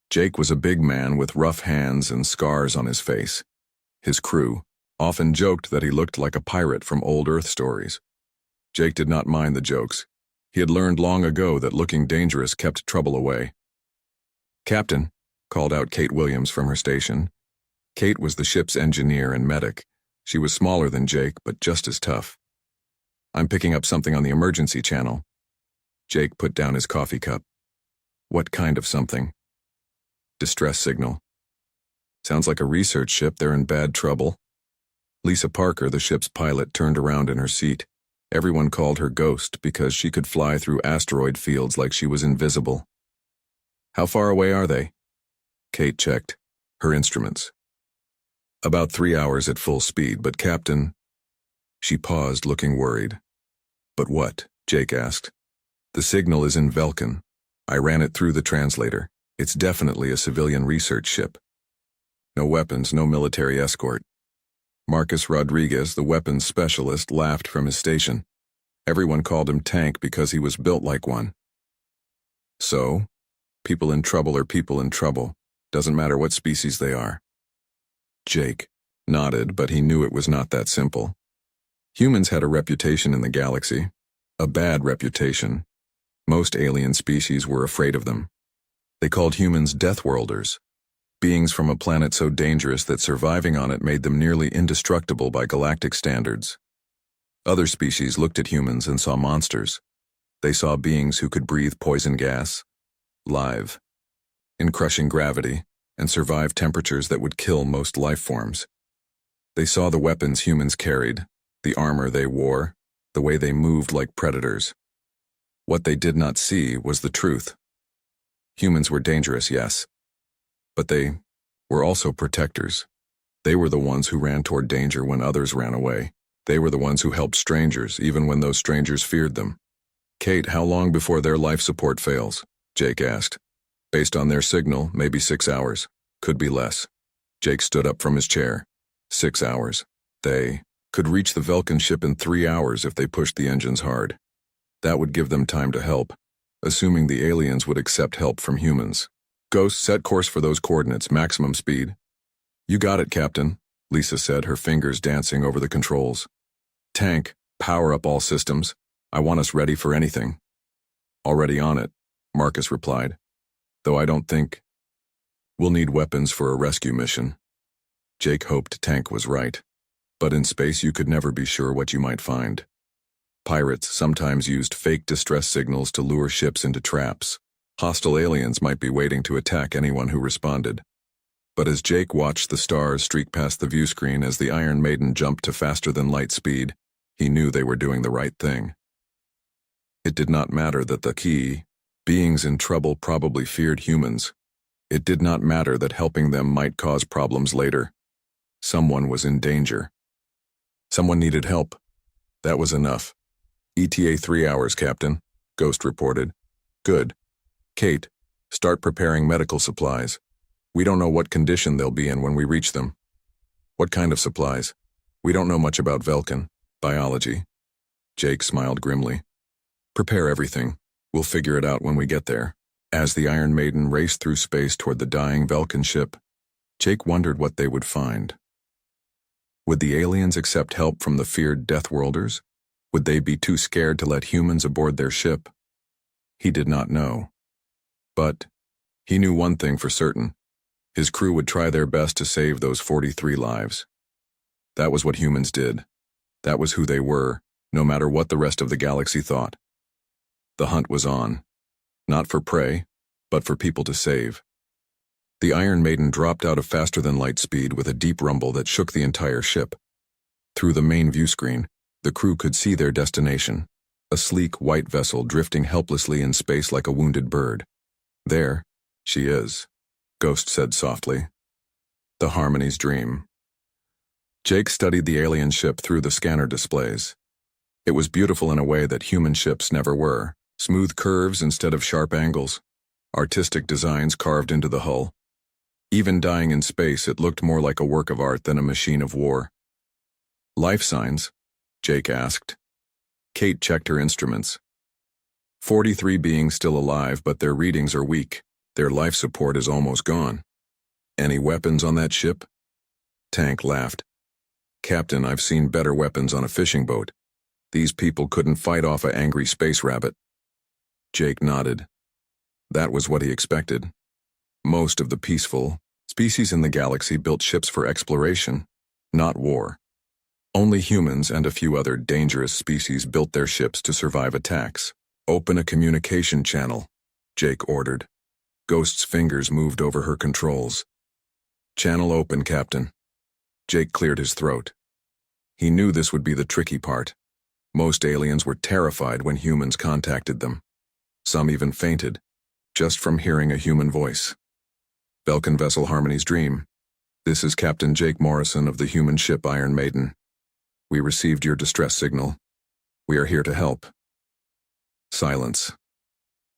Jake was a big man with rough hands and scars on his face. His crew often joked that he looked like a pirate from old Earth stories. Jake did not mind the jokes. He had learned long ago that looking dangerous kept trouble away. "Captain," called out Kate Williams from her station. Kate was the ship's engineer and medic. She was smaller than Jake, but just as tough. "I'm picking up something on the emergency channel." Jake put down his coffee cup. "What kind of something?" "Distress signal." "Sounds like a research ship. They're in bad trouble." Lisa Parker, the ship's pilot, turned around in her seat. Everyone called her Ghost because she could fly through asteroid fields like she was invisible. "How far away are they?" Kate checked her instruments. "About 3 hours at full speed, but Captain—" She paused, looking worried. "But what?" Jake asked. "The signal is in Velkin. I ran it through the translator. It's definitely a civilian research ship. No weapons, no military escort." Marcus Rodriguez, the weapons specialist, laughed from his station. Everyone called him Tank because he was built like one. "So, people in trouble are people in trouble. Doesn't matter what species they are." Jake nodded, but he knew it was not that simple. Humans had a reputation in the galaxy. A bad reputation. Most alien species were afraid of them. They called humans Deathworlders, beings from a planet so dangerous that surviving on it made them nearly indestructible by galactic standards. Other species looked at humans and saw monsters. They saw beings who could breathe poison gas, live, in crushing gravity, and survive temperatures that would kill most life forms. They saw the weapons humans carried, the armor they wore, the way they moved like predators. What they did not see was the truth. Humans were dangerous, yes, but they were also protectors. They were the ones who ran toward danger when others ran away. They were the ones who helped strangers, even when those strangers feared them. "Kate, how long before their life support fails?" Jake asked. "Based on their signal, maybe 6 hours. Could be less." Jake stood up from his chair. 6 hours. They could reach the Velkin ship in 3 hours if they pushed the engines hard. That would give them time to help, assuming the aliens would accept help from humans. "Ghost, set course for those coordinates, maximum speed." "You got it, Captain," Lisa said, her fingers dancing over the controls. "Tank, power up all systems. I want us ready for anything." "Already on it," Marcus replied. "Though I don't think we'll need weapons for a rescue mission." Jake hoped Tank was right. But in space you could never be sure what you might find. Pirates sometimes used fake distress signals to lure ships into traps. Hostile aliens might be waiting to attack anyone who responded. But as Jake watched the stars streak past the view screen as the Iron Maiden jumped to faster-than-light speed, he knew they were doing the right thing. It did not matter that the key beings in trouble probably feared humans. It did not matter that helping them might cause problems later. Someone was in danger. Someone needed help. That was enough. ETA 3 hours, Captain, Ghost reported. Good. Kate, start preparing medical supplies. We don't know what condition they'll be in when we reach them. What kind of supplies? We don't know much about Velkin. Biology. Jake smiled grimly. Prepare everything. We'll figure it out when we get there. As the Iron Maiden raced through space toward the dying Velkin ship, Jake wondered what they would find. Would the aliens accept help from the feared Deathworlders? Would they be too scared to let humans aboard their ship? He did not know. But he knew one thing for certain. His crew would try their best to save those 43 lives. That was what humans did. That was who they were, no matter what the rest of the galaxy thought. The hunt was on. Not for prey, but for people to save. The Iron Maiden dropped out of faster-than-light speed with a deep rumble that shook the entire ship. Through the main view screen, the crew could see their destination, a sleek white vessel drifting helplessly in space like a wounded bird. There, she is, Ghost said softly. The Harmony's dream. Jake studied the alien ship through the scanner displays. It was beautiful in a way that human ships never were. Smooth curves instead of sharp angles. Artistic designs carved into the hull. Even dying in space, it looked more like a work of art than a machine of war. Life signs? Jake asked. Kate checked her instruments. 43 beings still alive, but their readings are weak. Their life support is almost gone. Any weapons on that ship? Tank laughed. Captain, I've seen better weapons on a fishing boat. These people couldn't fight off an angry space rabbit. Jake nodded. That was what he expected. Most of the peaceful species in the galaxy built ships for exploration, not war. Only humans and a few other dangerous species built their ships to survive attacks. Open a communication channel, Jake ordered. Ghost's fingers moved over her controls. Channel open, Captain. Jake cleared his throat. He knew this would be the tricky part. Most aliens were terrified when humans contacted them. Some even fainted, just from hearing a human voice. Velkin Vessel Harmony's dream. This is Captain Jake Morrison of the human ship Iron Maiden. We received your distress signal. We are here to help. Silence.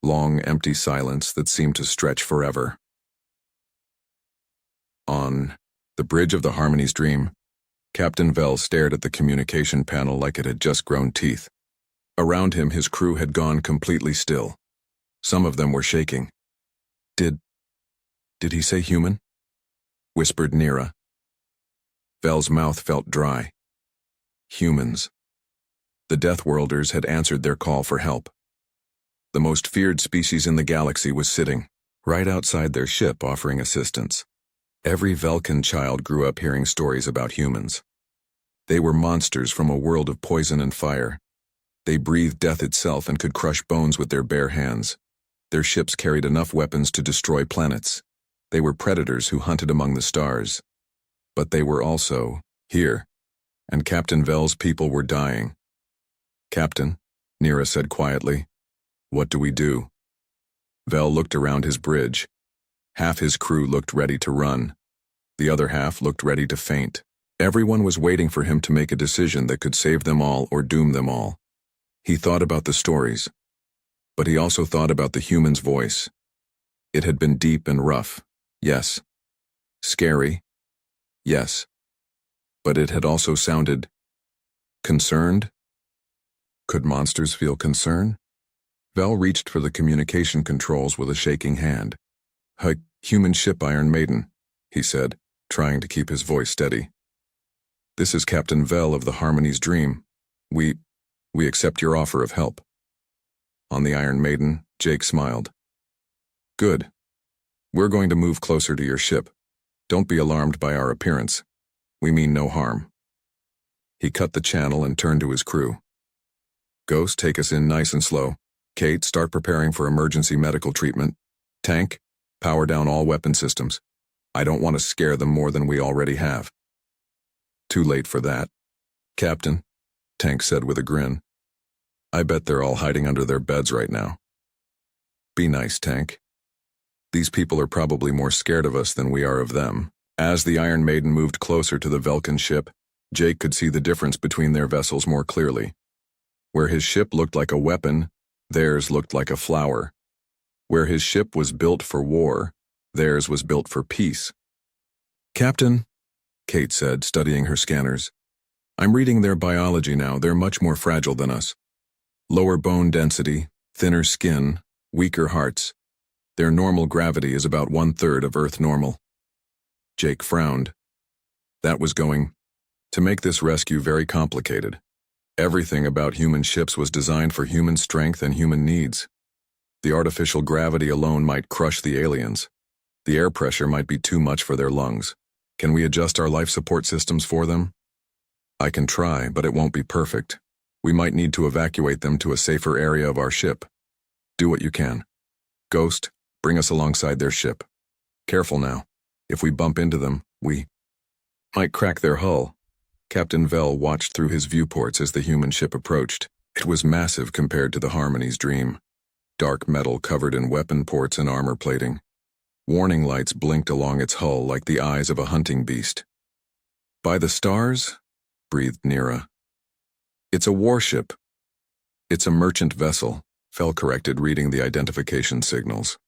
Long, empty silence that seemed to stretch forever. On the bridge of the Harmony's dream, Captain Vel stared at the communication panel like it had just grown teeth. Around him, his crew had gone completely still. Some of them were shaking. Did he say human? Whispered Nira. Vel's mouth felt dry. Humans. The Deathworlders had answered their call for help. The most feared species in the galaxy was sitting right outside their ship offering assistance. Every Velkin child grew up hearing stories about humans. They were monsters from a world of poison and fire. They breathed death itself and could crush bones with their bare hands. Their ships carried enough weapons to destroy planets. They were predators who hunted among the stars. But they were also here, and Captain Vel's people were dying. Captain, Nira said quietly, what do we do? Vel looked around his bridge. Half his crew looked ready to run. The other half looked ready to faint. Everyone was waiting for him to make a decision that could save them all or doom them all. He thought about the stories, but he also thought about the human's voice. It had been deep and rough, yes. Scary, yes. But it had also sounded concerned. Could monsters feel concern? Vel reached for the communication controls with a shaking hand. Human ship Iron Maiden, he said, trying to keep his voice steady. This is Captain Vel of the Harmony's dream. We accept your offer of help. On the Iron Maiden, Jake smiled. Good. We're going to move closer to your ship. Don't be alarmed by our appearance. We mean no harm. He cut the channel and turned to his crew. Ghost, take us in nice and slow. Kate, start preparing for emergency medical treatment. Tank, power down all weapon systems. I don't want to scare them more than we already have. Too late for that. Captain, Tank said with a grin. I bet they're all hiding under their beds right now. Be nice, Tank. These people are probably more scared of us than we are of them. As the Iron Maiden moved closer to the Velkin ship, Jake could see the difference between their vessels more clearly. Where his ship looked like a weapon, theirs looked like a flower. Where his ship was built for war, theirs was built for peace. Captain, Kate said, studying her scanners. I'm reading their biology now. They're much more fragile than us. Lower bone density, thinner skin, weaker hearts. Their normal gravity is about 1/3 of Earth normal. Jake frowned. That was going to make this rescue very complicated. Everything about human ships was designed for human strength and human needs. The artificial gravity alone might crush the aliens. The air pressure might be too much for their lungs. Can we adjust our life support systems for them? I can try, but it won't be perfect. We might need to evacuate them to a safer area of our ship. Do what you can. Ghost, bring us alongside their ship. Careful now. If we bump into them, we might crack their hull. Captain Vel watched through his viewports as the human ship approached. It was massive compared to the Harmony's Dream. Dark metal covered in weapon ports and armor plating. Warning lights blinked along its hull like the eyes of a hunting beast. By the stars? Breathed Nira. It's a warship. It's a merchant vessel, Vel corrected, reading the identification signals.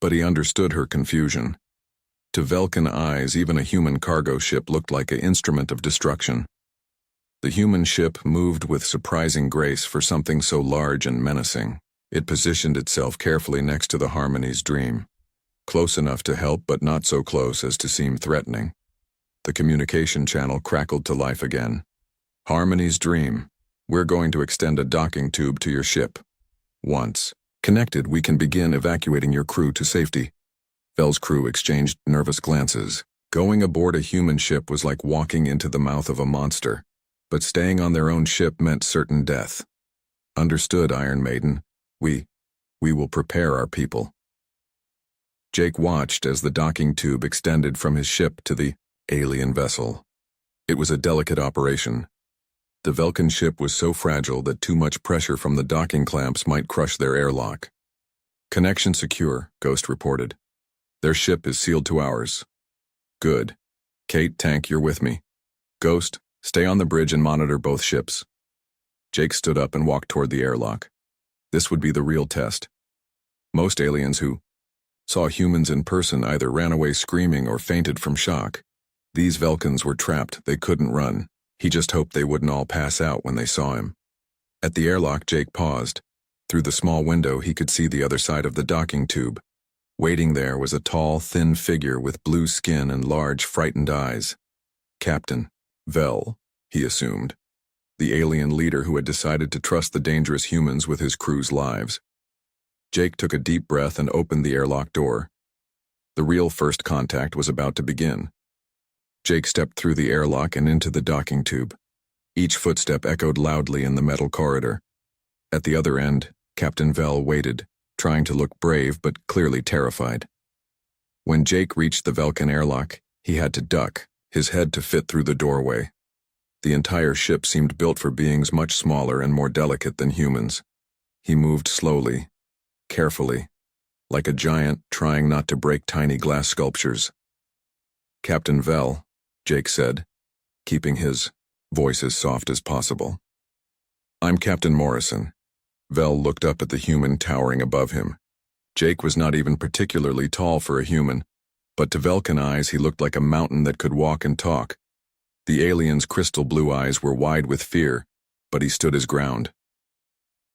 But he understood her confusion. To Velkin eyes, even a human cargo ship looked like an instrument of destruction. The human ship moved with surprising grace for something so large and menacing. It positioned itself carefully next to the Harmony's Dream. Close enough to help, but not so close as to seem threatening. The communication channel crackled to life again. Harmony's Dream. We're going to extend a docking tube to your ship. Once connected, we can begin evacuating your crew to safety. Vel's crew exchanged nervous glances. Going aboard a human ship was like walking into the mouth of a monster, but staying on their own ship meant certain death. Understood, Iron Maiden. We will prepare our people. Jake watched as the docking tube extended from his ship to the alien vessel. It was a delicate operation. The Velkin ship was so fragile that too much pressure from the docking clamps might crush their airlock. Connection secure, Ghost reported. Their ship is sealed to ours. Good. Kate, Tank, you're with me. Ghost, stay on the bridge and monitor both ships. Jake stood up and walked toward the airlock. This would be the real test. Most aliens who saw humans in person either ran away screaming or fainted from shock. These Velkins were trapped, they couldn't run. He just hoped they wouldn't all pass out when they saw him. At the airlock, Jake paused. Through the small window, he could see the other side of the docking tube. Waiting there was a tall, thin figure with blue skin and large, frightened eyes. Captain Vel, he assumed. The alien leader who had decided to trust the dangerous humans with his crew's lives. Jake took a deep breath and opened the airlock door. The real first contact was about to begin. Jake stepped through the airlock and into the docking tube. Each footstep echoed loudly in the metal corridor. At the other end, Captain Vel waited, trying to look brave but clearly terrified. When Jake reached the Velkin airlock, he had to duck, his head to fit through the doorway. The entire ship seemed built for beings much smaller and more delicate than humans. He moved slowly, carefully, like a giant trying not to break tiny glass sculptures. Captain Vel, Jake said, keeping his voice as soft as possible. I'm Captain Morrison. Vel looked up at the human towering above him. Jake was not even particularly tall for a human, but to Velkin eyes he looked like a mountain that could walk and talk. The alien's crystal blue eyes were wide with fear, but he stood his ground.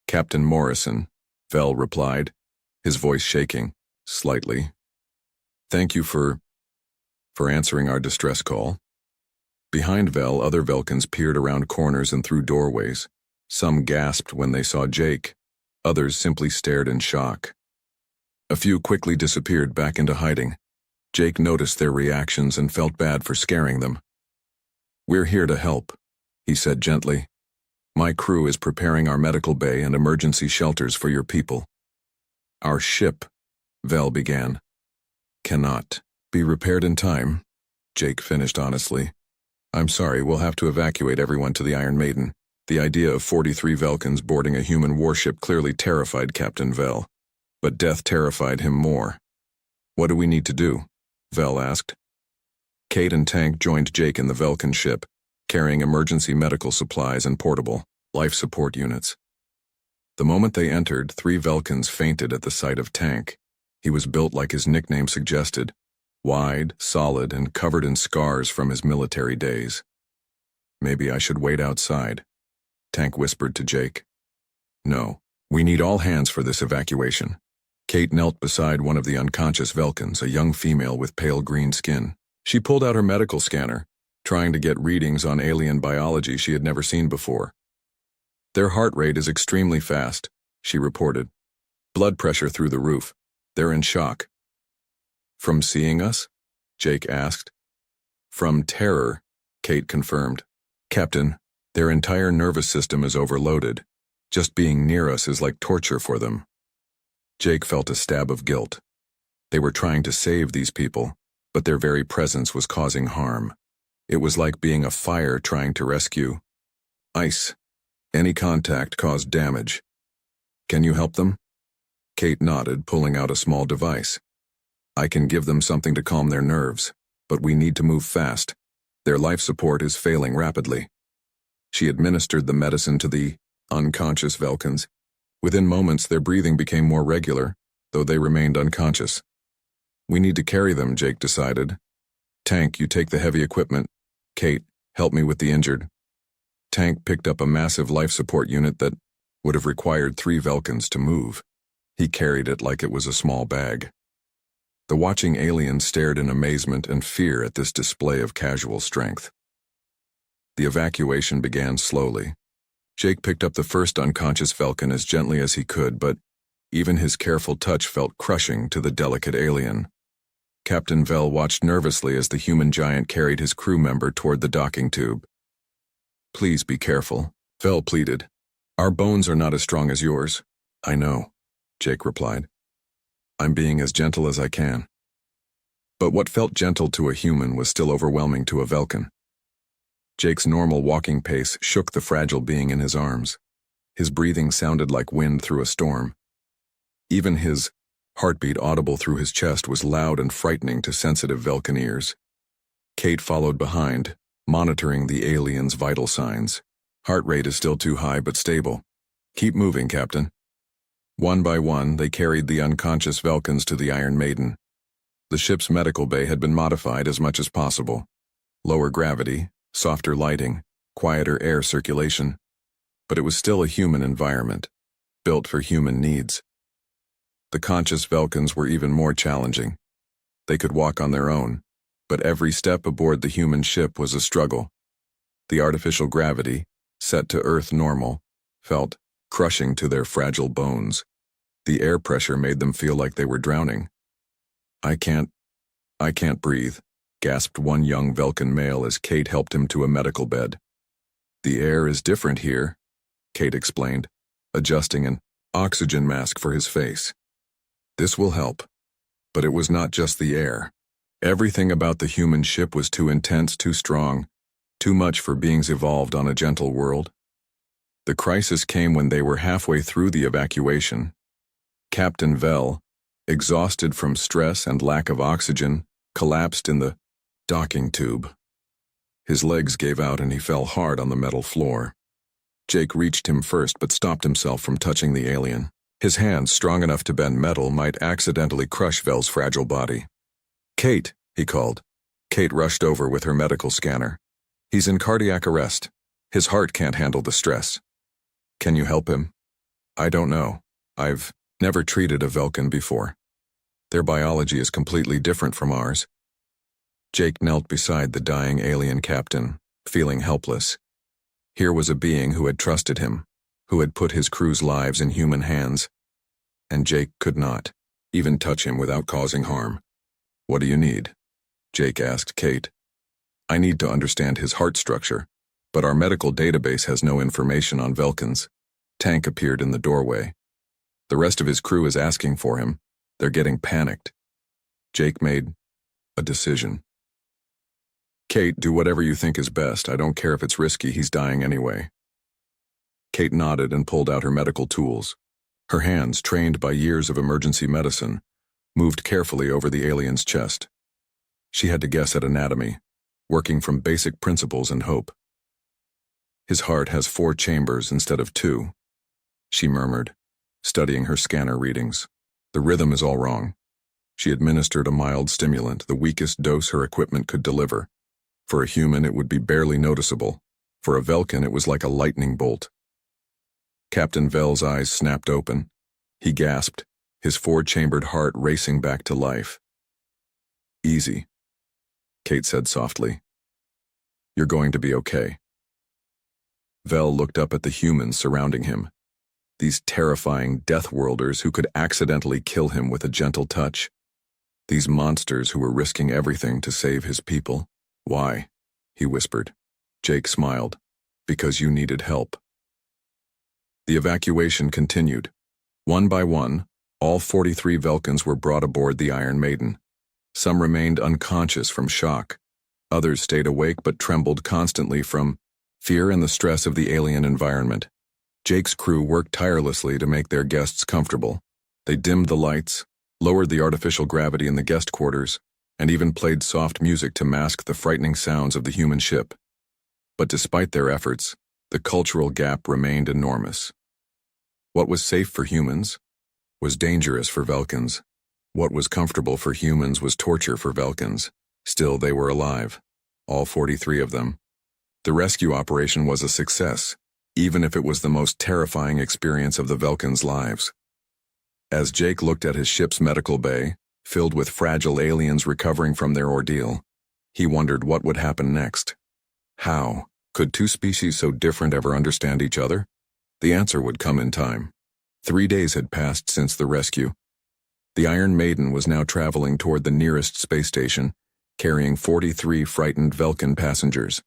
Captain Morrison, Vel replied, his voice shaking, slightly. Thank you for answering our distress call. Behind Vel, other Velkins peered around corners and through doorways. Some gasped when they saw Jake. Others simply stared in shock. A few quickly disappeared back into hiding. Jake noticed their reactions and felt bad for scaring them. We're here to help, he said gently. My crew is preparing our medical bay and emergency shelters for your people. Our ship, Vel began, cannot be repaired in time, Jake finished honestly. I'm sorry, we'll have to evacuate everyone to the Iron Maiden. The idea of 43 Velkans boarding a human warship clearly terrified Captain Vel, but death terrified him more. What do we need to do? Vel asked. Kate and Tank joined Jake in the Velkan ship, carrying emergency medical supplies and portable life support units. The moment they entered, 3 Velkans fainted at the sight of Tank. He was built like his nickname suggested, wide, solid, and covered in scars from his military days. Maybe I should wait outside, Tank whispered to Jake. No, we need all hands for this evacuation. Kate knelt beside one of the unconscious Velkans, a young female with pale green skin. She pulled out her medical scanner, trying to get readings on alien biology she had never seen before. Their heart rate is extremely fast, she reported. Blood pressure through the roof. They're in shock. From seeing us? Jake asked. From terror, Kate confirmed. Captain, their entire nervous system is overloaded. Just being near us is like torture for them. Jake felt a stab of guilt. They were trying to save these people, but their very presence was causing harm. It was like being a fire trying to rescue. Ice. Any contact caused damage. Can you help them? Kate nodded, pulling out a small device. I can give them something to calm their nerves, but we need to move fast. Their life support is failing rapidly. She administered the medicine to the unconscious Velkans. Within moments, their breathing became more regular, though they remained unconscious. We need to carry them, Jake decided. Tank, you take the heavy equipment. Kate, help me with the injured. Tank picked up a massive life support unit that would have required 3 Velkans to move. He carried it like it was a small bag. The watching aliens stared in amazement and fear at this display of casual strength. The evacuation began slowly. Jake picked up the first unconscious Velkan as gently as he could, but even his careful touch felt crushing to the delicate alien. Captain Vel watched nervously as the human giant carried his crew member toward the docking tube. Please be careful, Vel pleaded. Our bones are not as strong as yours. I know, Jake replied. I'm being as gentle as I can. But what felt gentle to a human was still overwhelming to a Velkan. Jake's normal walking pace shook the fragile being in his arms. His breathing sounded like wind through a storm. Even his heartbeat audible through his chest was loud and frightening to sensitive Velkan ears. Kate followed behind, monitoring the alien's vital signs. Heart rate is still too high but stable. Keep moving, Captain. One by one, they carried the unconscious Velkans to the Iron Maiden. The ship's medical bay had been modified as much as possible. Lower gravity, softer lighting, quieter air circulation. But it was still a human environment, built for human needs. The conscious Velkans were even more challenging. They could walk on their own, but every step aboard the human ship was a struggle. The artificial gravity, set to Earth normal, felt crushing to their fragile bones. The air pressure made them feel like they were drowning. I can't breathe, gasped one young Velkan male as Kate helped him to a medical bed. The air is different here, Kate explained, adjusting an oxygen mask for his face. This will help. But it was not just the air. Everything about the human ship was too intense, too strong, too much for beings evolved on a gentle world. The crisis came when they were halfway through the evacuation. Captain Vel, exhausted from stress and lack of oxygen, collapsed in the docking tube. His legs gave out and he fell hard on the metal floor. Jake reached him first but stopped himself from touching the alien. His hands, strong enough to bend metal, might accidentally crush Vel's fragile body. Kate, he called. Kate rushed over with her medical scanner. He's in cardiac arrest. His heart can't handle the stress. Can you help him? I don't know. I've never treated a Velkan before. Their biology is completely different from ours. Jake knelt beside the dying alien captain, feeling helpless. Here was a being who had trusted him, who had put his crew's lives in human hands, and Jake could not even touch him without causing harm. What do you need? Jake asked Kate. I need to understand his heart structure, But our medical database has no information on Velkans. Tank appeared in the doorway. The rest of his crew is asking for him. They're getting panicked. Jake made a decision. Kate, do whatever you think is best. I don't care if it's risky, he's dying anyway. Kate nodded and pulled out her medical tools. Her hands, trained by years of emergency medicine, moved carefully over the alien's chest. She had to guess at anatomy, working from basic principles and hope. His heart has 4 chambers instead of 2, she murmured, studying her scanner readings. The rhythm is all wrong. She administered a mild stimulant, the weakest dose her equipment could deliver. For a human, it would be barely noticeable. For a Velkan, it was like a lightning bolt. Captain Vel's eyes snapped open. He gasped, his 4-chambered heart racing back to life. Easy, Kate said softly. You're going to be okay. Vel looked up at the humans surrounding him. These terrifying death-worlders who could accidentally kill him with a gentle touch. These monsters who were risking everything to save his people. Why? He whispered. Jake smiled. Because you needed help. The evacuation continued. One by one, all 43 Velkans were brought aboard the Iron Maiden. Some remained unconscious from shock. Others stayed awake but trembled constantly from fear and the stress of the alien environment. Jake's crew worked tirelessly to make their guests comfortable. They dimmed the lights, lowered the artificial gravity in the guest quarters, and even played soft music to mask the frightening sounds of the human ship. But despite their efforts, the cultural gap remained enormous. What was safe for humans was dangerous for Velkans. What was comfortable for humans was torture for Velkans. Still, they were alive, all 43 of them. The rescue operation was a success, even if it was the most terrifying experience of the Velkans' lives. As Jake looked at his ship's medical bay, filled with fragile aliens recovering from their ordeal, he wondered what would happen next. How could 2 species so different ever understand each other? The answer would come in time. 3 days had passed since the rescue. The Iron Maiden was now traveling toward the nearest space station, carrying 43 frightened Velkan passengers.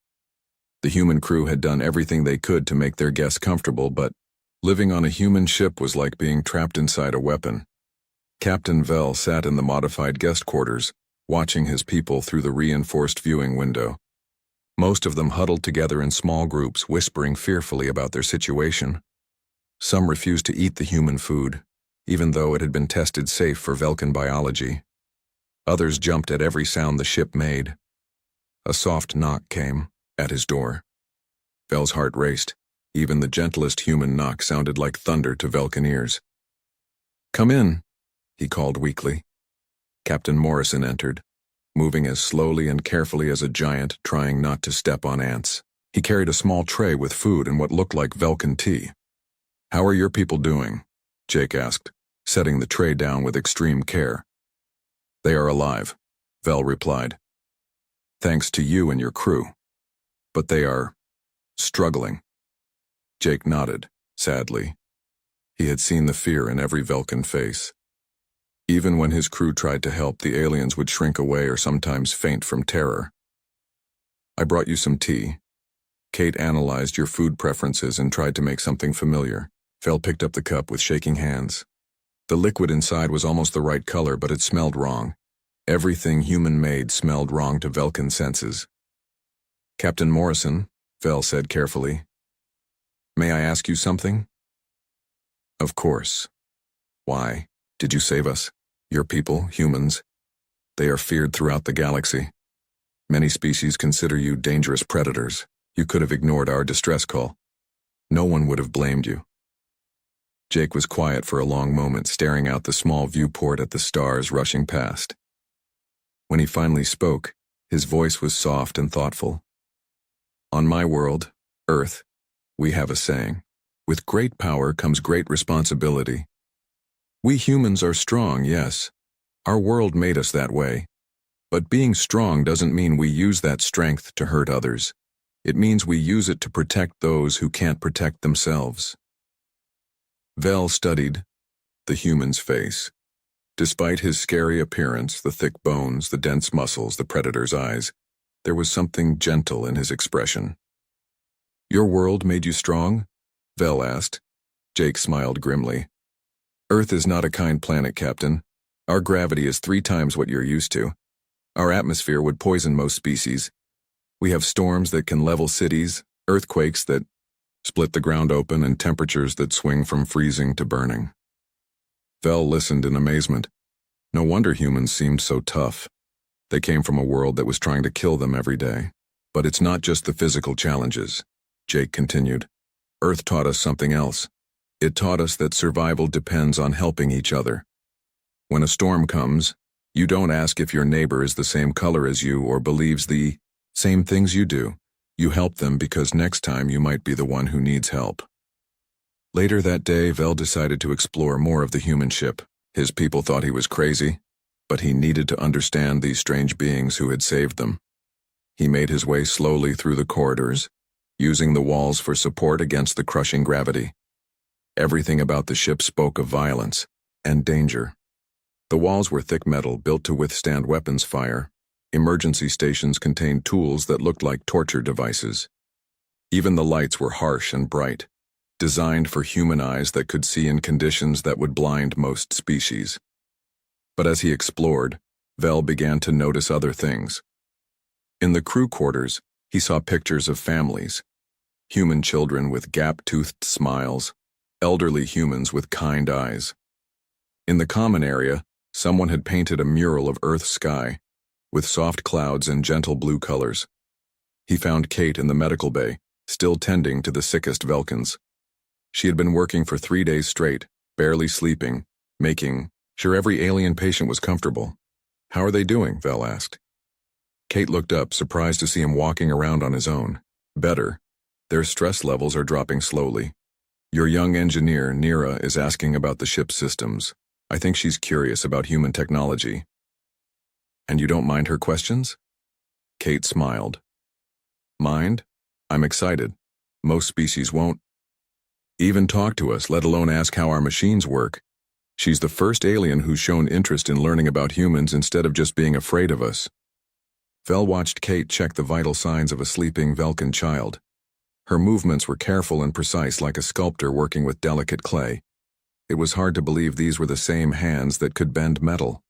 The human crew had done everything they could to make their guests comfortable, but living on a human ship was like being trapped inside a weapon. Captain Vel sat in the modified guest quarters, watching his people through the reinforced viewing window. Most of them huddled together in small groups, whispering fearfully about their situation. Some refused to eat the human food, even though it had been tested safe for Velkan biology. Others jumped at every sound the ship made. A soft knock came at his door. Vel's heart raced. Even the gentlest human knock sounded like thunder to Velkan ears. "Come in," he called weakly. Captain Morrison entered, moving as slowly and carefully as a giant, trying not to step on ants. He carried a small tray with food and what looked like Velkan tea. "How are your people doing?" Jake asked, setting the tray down with extreme care. "They are alive," Vel replied. "Thanks to you and your crew. But they are struggling." Jake nodded, sadly. He had seen the fear in every Velkan face. Even when his crew tried to help, the aliens would shrink away or sometimes faint from terror. "I brought you some tea." Kate analyzed your food preferences and tried to make something familiar. Vel picked up the cup with shaking hands. The liquid inside was almost the right color, but it smelled wrong. Everything human-made smelled wrong to Velkan senses. "Captain Morrison," Vel said carefully, "may I ask you something?" "Of course. Why? Did you save us? Your people, humans? They are feared throughout the galaxy. Many species consider you dangerous predators. You could have ignored our distress call. No one would have blamed you." Jake was quiet for a long moment, staring out the small viewport at the stars rushing past. When he finally spoke, his voice was soft and thoughtful. "On my world, Earth, we have a saying. With great power comes great responsibility. We humans are strong, yes. Our world made us that way. But being strong doesn't mean we use that strength to hurt others. It means we use it to protect those who can't protect themselves." Vel studied the human's face. Despite his scary appearance, the thick bones, the dense muscles, the predator's eyes, there was something gentle in his expression. Your world made you strong? Vel asked. Jake smiled grimly. Earth is not a kind planet, Captain. Our gravity is 3 times what you're used to. Our atmosphere would poison most species. We have storms that can level cities, earthquakes that split the ground open, and temperatures that swing from freezing to burning. Vel listened in amazement. No wonder humans seemed so tough. They came from a world that was trying to kill them every day. But it's not just the physical challenges, Jake continued. Earth taught us something else. It taught us that survival depends on helping each other. When a storm comes, you don't ask if your neighbor is the same color as you or believes the same things you do. You help them because next time you might be the one who needs help. Later that day, Vel decided to explore more of the human ship. His people thought he was crazy, but he needed to understand these strange beings who had saved them. He made his way slowly through the corridors, using the walls for support against the crushing gravity. Everything about the ship spoke of violence and danger. The walls were thick metal built to withstand weapons fire. Emergency stations contained tools that looked like torture devices. Even the lights were harsh and bright, designed for human eyes that could see in conditions that would blind most species. But as he explored, Vel began to notice other things. In the crew quarters, he saw pictures of families, human children with gap-toothed smiles, elderly humans with kind eyes. In the common area, someone had painted a mural of Earth's sky, with soft clouds and gentle blue colors. He found Kate in the medical bay, still tending to the sickest Velkans. She had been working for 3 days straight, barely sleeping, making sure every alien patient was comfortable. How are they doing? Vel asked. Kate looked up, surprised to see him walking around on his own. Better. Their stress levels are dropping slowly. Your young engineer, Nira, is asking about the ship's systems. I think she's curious about human technology. And you don't mind her questions? Kate smiled. Mind? I'm excited. Most species won't even talk to us, let alone ask how our machines work. She's the first alien who's shown interest in learning about humans instead of just being afraid of us. Vel watched Kate check the vital signs of a sleeping Velkan child. Her movements were careful and precise, like a sculptor working with delicate clay. It was hard to believe these were the same hands that could bend metal.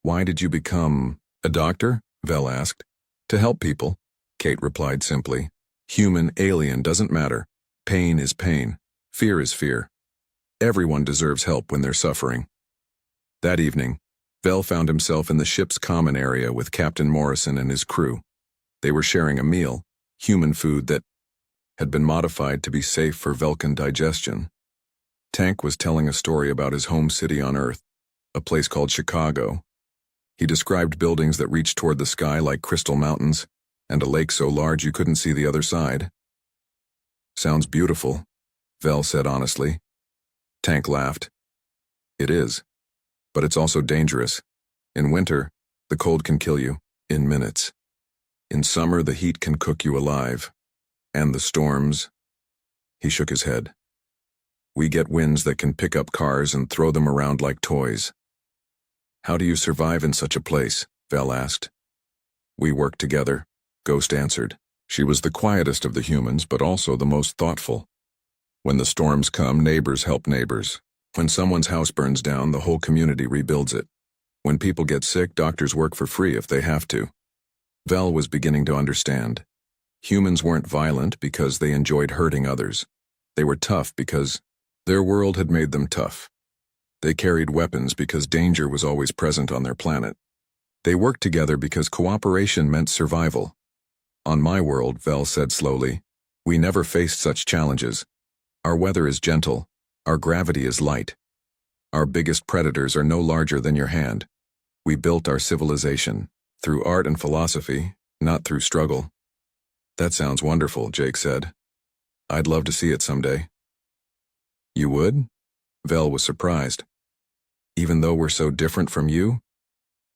Why did you become a doctor? Vel asked. To help people, Kate replied simply. Human, alien, doesn't matter. Pain is pain. Fear is fear. Everyone deserves help when they're suffering. That evening, Vel found himself in the ship's common area with Captain Morrison and his crew. They were sharing a meal, human food that had been modified to be safe for Velkan digestion. Tank was telling a story about his home city on Earth, a place called Chicago. He described buildings that reached toward the sky like crystal mountains, and a lake so large you couldn't see the other side. Sounds beautiful, Vel said honestly. Tank laughed. It is, but it's also dangerous. In winter, the cold can kill you, in minutes. In summer, the heat can cook you alive. And the storms. He shook his head. We get winds that can pick up cars and throw them around like toys. How do you survive in such a place? Vel asked. We work together, Ghost answered. She was the quietest of the humans, but also the most thoughtful. When the storms come, neighbors help neighbors. When someone's house burns down, the whole community rebuilds it. When people get sick, doctors work for free if they have to. Vel was beginning to understand. Humans weren't violent because they enjoyed hurting others. They were tough because their world had made them tough. They carried weapons because danger was always present on their planet. They worked together because cooperation meant survival. On my world, Vel said slowly, we never faced such challenges. Our weather is gentle. Our gravity is light. Our biggest predators are no larger than your hand. We built our civilization through art and philosophy, not through struggle. That sounds wonderful, Jake said. I'd love to see it someday. You would? Vel was surprised. Even though we're so different from you?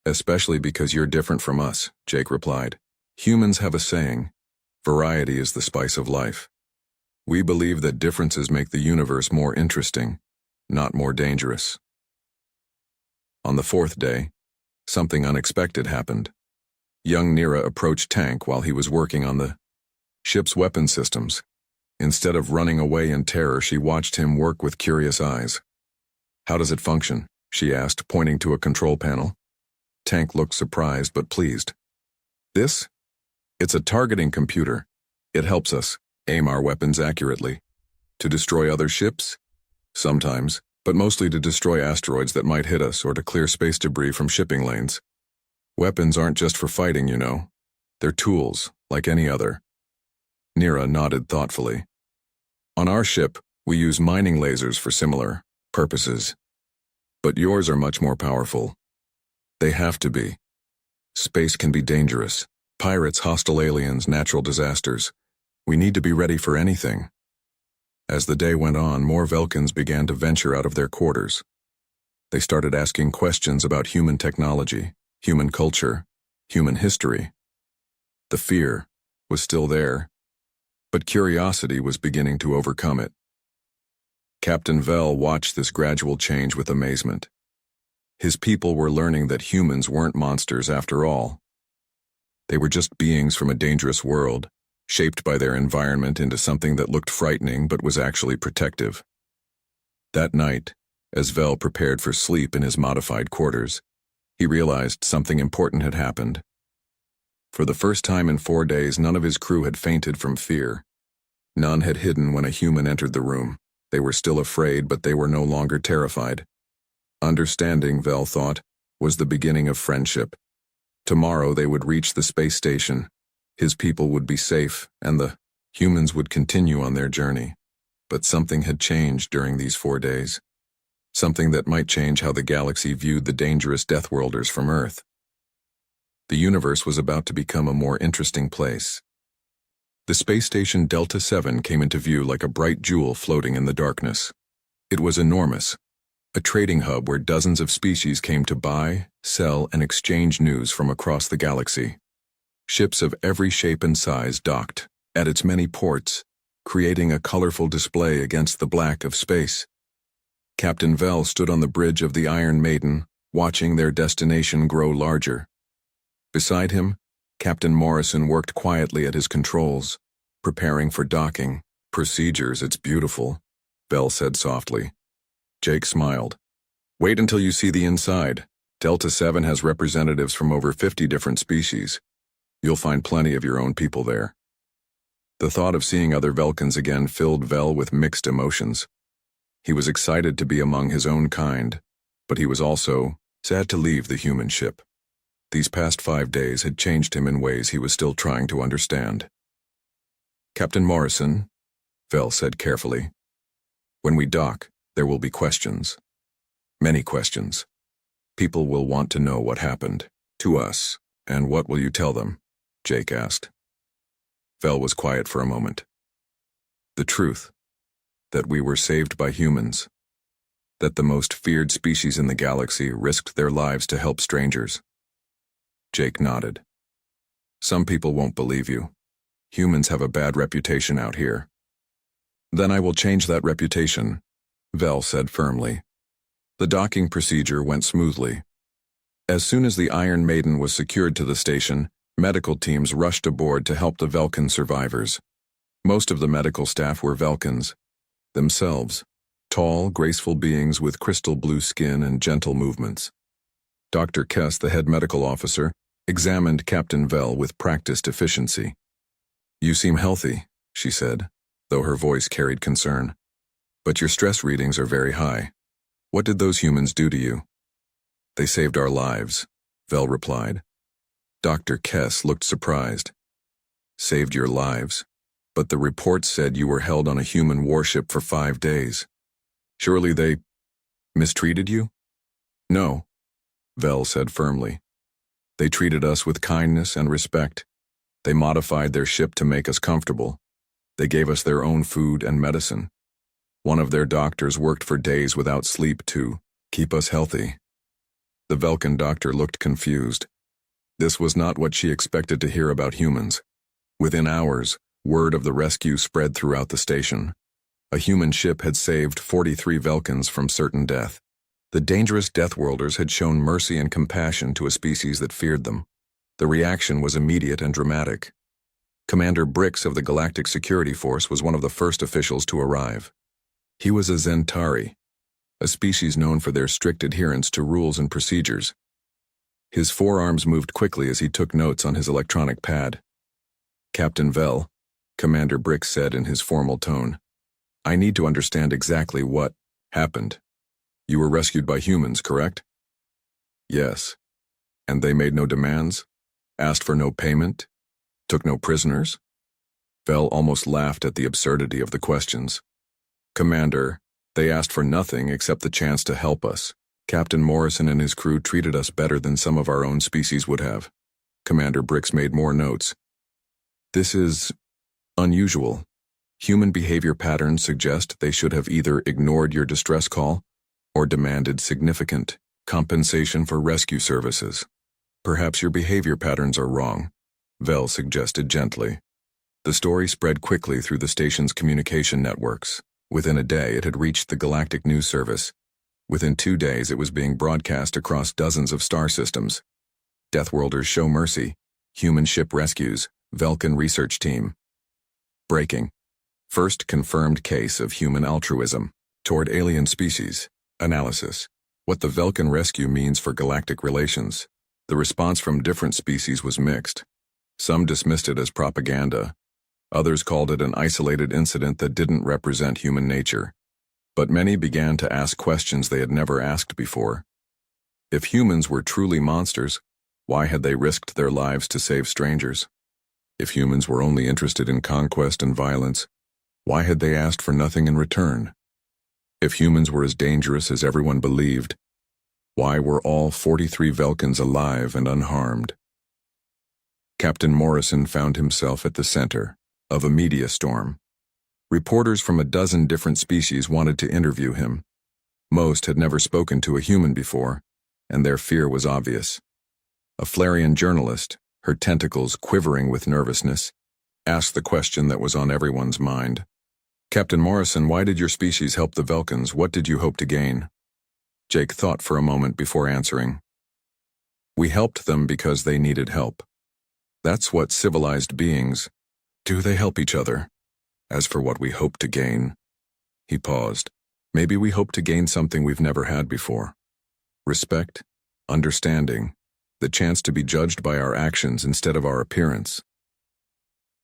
Especially because you're different from us, Jake replied. Humans have a saying, variety is the spice of life. We believe that differences make the universe more interesting, not more dangerous. On the 4th day, something unexpected happened. Young Nira approached Tank while he was working on the ship's weapon systems. Instead of running away in terror, she watched him work with curious eyes. "How does it function?" she asked, pointing to a control panel. Tank looked surprised but pleased. "This? It's a targeting computer. It helps us aim our weapons accurately. To destroy other ships? Sometimes, but mostly to destroy asteroids that might hit us or to clear space debris from shipping lanes. Weapons aren't just for fighting, you know. They're tools, like any other." Nira nodded thoughtfully. "On our ship, we use mining lasers for similar purposes. But yours are much more powerful. They have to be. Space can be dangerous. Pirates, hostile aliens, natural disasters. We need to be ready for anything." As the day went on, more Velkans began to venture out of their quarters. They started asking questions about human technology, human culture, human history. The fear was still there, but curiosity was beginning to overcome it. Captain Vel watched this gradual change with amazement. His people were learning that humans weren't monsters after all. They were just beings from a dangerous world, shaped by their environment into something that looked frightening but was actually protective. That night, as Vel prepared for sleep in his modified quarters, he realized something important had happened. For the first time in 4 days, none of his crew had fainted from fear. None had hidden when a human entered the room. They were still afraid, but they were no longer terrified. Understanding, Vel thought, was the beginning of friendship. Tomorrow they would reach the space station. His people would be safe, and the humans would continue on their journey. But something had changed during these 4 days. Something that might change how the galaxy viewed the dangerous Deathworlders from Earth. The universe was about to become a more interesting place. The space station Delta 7 came into view like a bright jewel floating in the darkness. It was enormous, a trading hub where dozens of species came to buy, sell, and exchange news from across the galaxy. Ships of every shape and size docked at its many ports, creating a colorful display against the black of space. Captain Vel stood on the bridge of the Iron Maiden, watching their destination grow larger. Beside him, Captain Morrison worked quietly at his controls, preparing for docking. "Procedures, it's beautiful," Vel said softly. Jake smiled. "Wait until you see the inside. Delta 7 has representatives from over 50 different species. You'll find plenty of your own people there." The thought of seeing other Velkans again filled Vel with mixed emotions. He was excited to be among his own kind, but he was also sad to leave the human ship. These past 5 days had changed him in ways he was still trying to understand. "Captain Morrison," Vel said carefully, "when we dock, there will be questions. Many questions. People will want to know what happened to us, and what will you tell them?" Jake asked. Vel was quiet for a moment. "The truth, that we were saved by humans, that the most feared species in the galaxy risked their lives to help strangers." Jake nodded. "Some people won't believe you. Humans have a bad reputation out here." "Then I will change that reputation," Vel said firmly. The docking procedure went smoothly. As soon as the Iron Maiden was secured to the station, medical teams rushed aboard to help the Velkan survivors. Most of the medical staff were Velkans themselves, tall, graceful beings with crystal blue skin and gentle movements. Dr. Kess, the head medical officer, examined Captain Vel with practiced efficiency. "You seem healthy," she said, though her voice carried concern. "But your stress readings are very high. What did those humans do to you?" "They saved our lives," Vel replied. Dr. Kess looked surprised. "Saved your lives? But the report said you were held on a human warship for 5 days. Surely they mistreated you?" "No," Vel said firmly. "They treated us with kindness and respect. They modified their ship to make us comfortable. They gave us their own food and medicine. One of their doctors worked for days without sleep to keep us healthy." The Velkan doctor looked confused. This was not what she expected to hear about humans. Within hours, word of the rescue spread throughout the station. A human ship had saved 43 Velkans from certain death. The dangerous Deathworlders had shown mercy and compassion to a species that feared them. The reaction was immediate and dramatic. Commander Brix of the Galactic Security Force was one of the first officials to arrive. He was a Zentari, a species known for their strict adherence to rules and procedures. His forearms moved quickly as he took notes on his electronic pad. "Captain Vel," Commander Brix said in his formal tone, "I need to understand exactly what happened. You were rescued by humans, correct?" "Yes." "And they made no demands? Asked for no payment? Took no prisoners?" Vel almost laughed at the absurdity of the questions. "Commander, they asked for nothing except the chance to help us. Captain Morrison and his crew treated us better than some of our own species would have." Commander Brix made more notes. "This is unusual. Human behavior patterns suggest they should have either ignored your distress call or demanded significant compensation for rescue services. Perhaps your behavior patterns are wrong," Vel suggested gently. The story spread quickly through the station's communication networks. Within a day, it had reached the Galactic News Service. Within 2 days, it was being broadcast across dozens of star systems. Deathworlders show mercy. Human ship rescues. Velkan research team. Breaking. First confirmed case of human altruism toward alien species. Analysis. What the Velkan rescue means for galactic relations. The response from different species was mixed. Some dismissed it as propaganda. Others called it an isolated incident that didn't represent human nature. But many began to ask questions they had never asked before. If humans were truly monsters, why had they risked their lives to save strangers? If humans were only interested in conquest and violence, why had they asked for nothing in return? If humans were as dangerous as everyone believed, why were all 43 Velkans alive and unharmed? Captain Morrison found himself at the center of a media storm. Reporters from a dozen different species wanted to interview him. Most had never spoken to a human before, and their fear was obvious. A Flarian journalist, her tentacles quivering with nervousness, asked the question that was on everyone's mind. "Captain Morrison, why did your species help the Velkans? What did you hope to gain?" Jake thought for a moment before answering. "We helped them because they needed help. That's what civilized beings do. They help each other. As for what we hope to gain," he paused, "maybe we hope to gain something we've never had before. Respect, understanding, the chance to be judged by our actions instead of our appearance."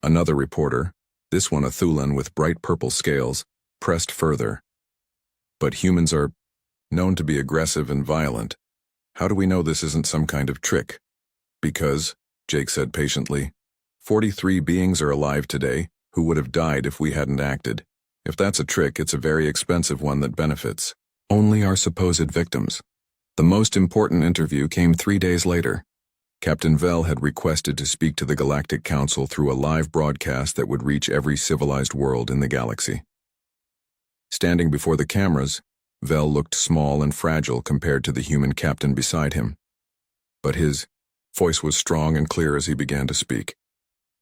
Another reporter, this one a Thulan with bright purple scales, pressed further. "But humans are known to be aggressive and violent. How do we know this isn't some kind of trick?" "Because," Jake said patiently, 43 beings are alive today who would have died if we hadn't acted. If that's a trick, it's a very expensive one that benefits only our supposed victims." The most important interview came 3 days later. Captain Vel had requested to speak to the Galactic Council through a live broadcast that would reach every civilized world in the galaxy. Standing before the cameras, Vel looked small and fragile compared to the human captain beside him. But his voice was strong and clear as he began to speak.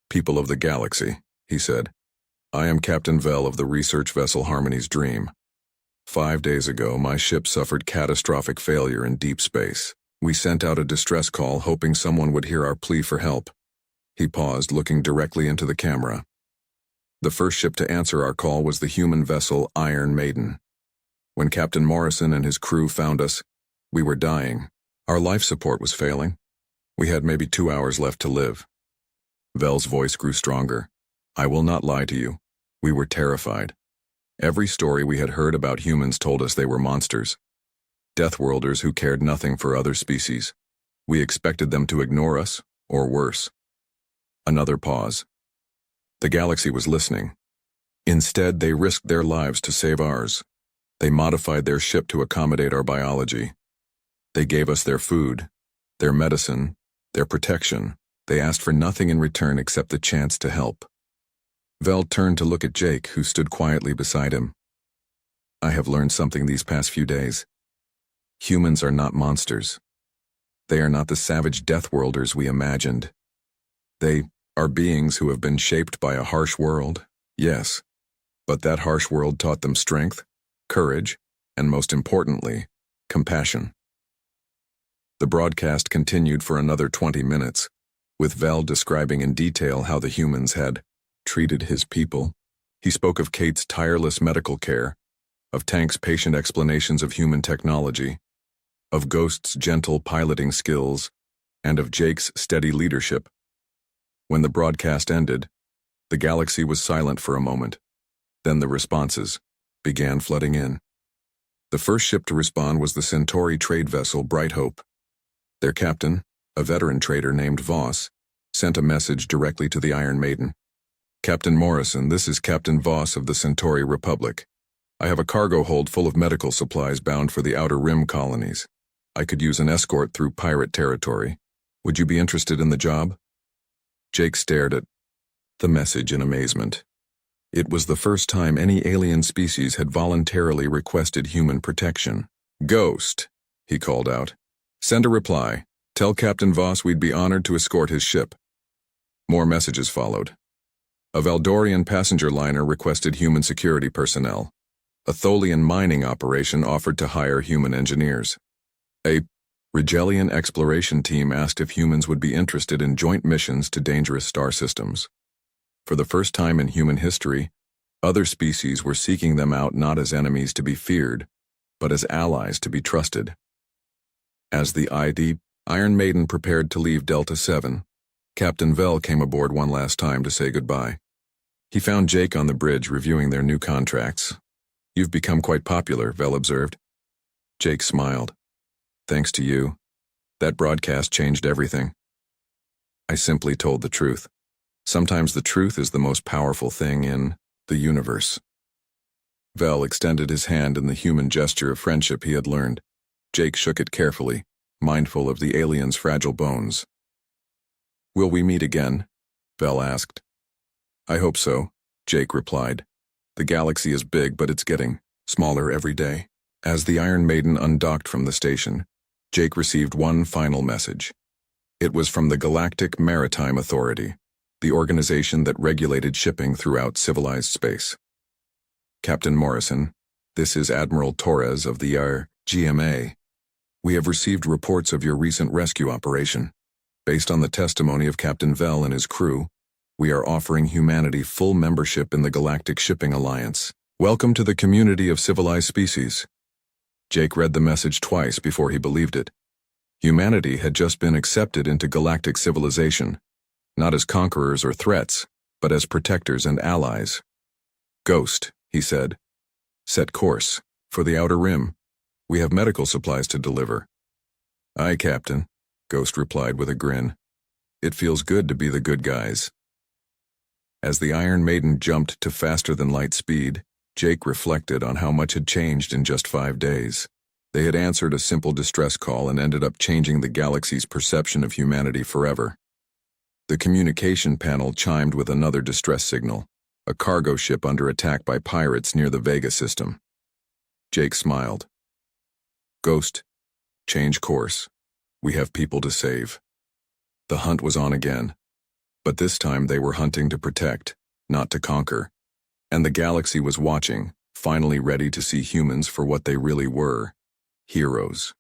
"People of the galaxy," he said, "I am Captain Vel of the research vessel Harmony's Dream. 5 days ago, my ship suffered catastrophic failure in deep space. We sent out a distress call hoping someone would hear our plea for help." He paused, looking directly into the camera. "The first ship to answer our call was the human vessel Iron Maiden. When Captain Morrison and his crew found us, we were dying. Our life support was failing. We had maybe 2 hours left to live." Vel's voice grew stronger. "I will not lie to you. We were terrified. Every story we had heard about humans told us they were monsters. Deathworlders who cared nothing for other species. We expected them to ignore us, or worse." Another pause. The galaxy was listening. Instead, they risked their lives to save ours. They modified their ship to accommodate our biology. They gave us their food, their medicine, their protection. They asked for nothing in return except the chance to help. Vel turned to look at Jake, who stood quietly beside him. "I have learned something these past few days. Humans are not monsters. They are not the savage deathworlders we imagined. They are beings who have been shaped by a harsh world, yes, but that harsh world taught them strength, courage, and most importantly, compassion." The broadcast continued for another 20 minutes. with Vel describing in detail how the humans had treated his people. He spoke of Kate's tireless medical care, of Tank's patient explanations of human technology, of Ghost's gentle piloting skills, and of Jake's steady leadership. When the broadcast ended, the galaxy was silent for a moment. Then the responses began flooding in. The first ship to respond was the Centauri trade vessel Bright Hope. Their captain, a veteran trader named Voss, sent a message directly to the Iron Maiden. "Captain Morrison, this is Captain Voss of the Centauri Republic. I have a cargo hold full of medical supplies bound for the Outer Rim colonies. I could use an escort through pirate territory. Would you be interested in the job?" Jake stared at the message in amazement. It was the first time any alien species had voluntarily requested human protection. "Ghost," he called out. "Send a reply. Tell Captain Voss we'd be honored to escort his ship." More messages followed. A Valdorian passenger liner requested human security personnel. A Tholian mining operation offered to hire human engineers. A Rigelian exploration team asked if humans would be interested in joint missions to dangerous star systems. For the first time in human history, other species were seeking them out not as enemies to be feared, but as allies to be trusted. As the Iron Maiden prepared to leave Delta 7, Captain Vel came aboard one last time to say goodbye. He found Jake on the bridge reviewing their new contracts. "You've become quite popular," Vel observed. Jake smiled. "Thanks to you. That broadcast changed everything." "I simply told the truth. Sometimes the truth is the most powerful thing in the universe." Vel extended his hand in the human gesture of friendship he had learned. Jake shook it carefully, mindful of the alien's fragile bones. "Will we meet again?" Vel asked. "I hope so," Jake replied. "The galaxy is big, but it's getting smaller every day." As the Iron Maiden undocked from the station, Jake received one final message. It was from the Galactic Maritime Authority, the organization that regulated shipping throughout civilized space. "Captain Morrison, this is Admiral Torres of the GMA. We have received reports of your recent rescue operation. Based on the testimony of Captain Vel and his crew, we are offering humanity full membership in the Galactic Shipping Alliance. Welcome to the community of civilized species." Jake read the message twice before he believed it. Humanity had just been accepted into galactic civilization, not as conquerors or threats, but as protectors and allies. "Ghost," he said, "set course for the Outer Rim. We have medical supplies to deliver." "Aye, Captain," Ghost replied with a grin. "It feels good to be the good guys." As the Iron Maiden jumped to faster-than-light speed, Jake reflected on how much had changed in just 5 days. They had answered a simple distress call and ended up changing the galaxy's perception of humanity forever. The communication panel chimed with another distress signal, a cargo ship under attack by pirates near the Vega system. Jake smiled. "Ghost, change course. We have people to save." The hunt was on again, but this time they were hunting to protect, not to conquer. And the galaxy was watching, finally ready to see humans for what they really were, heroes.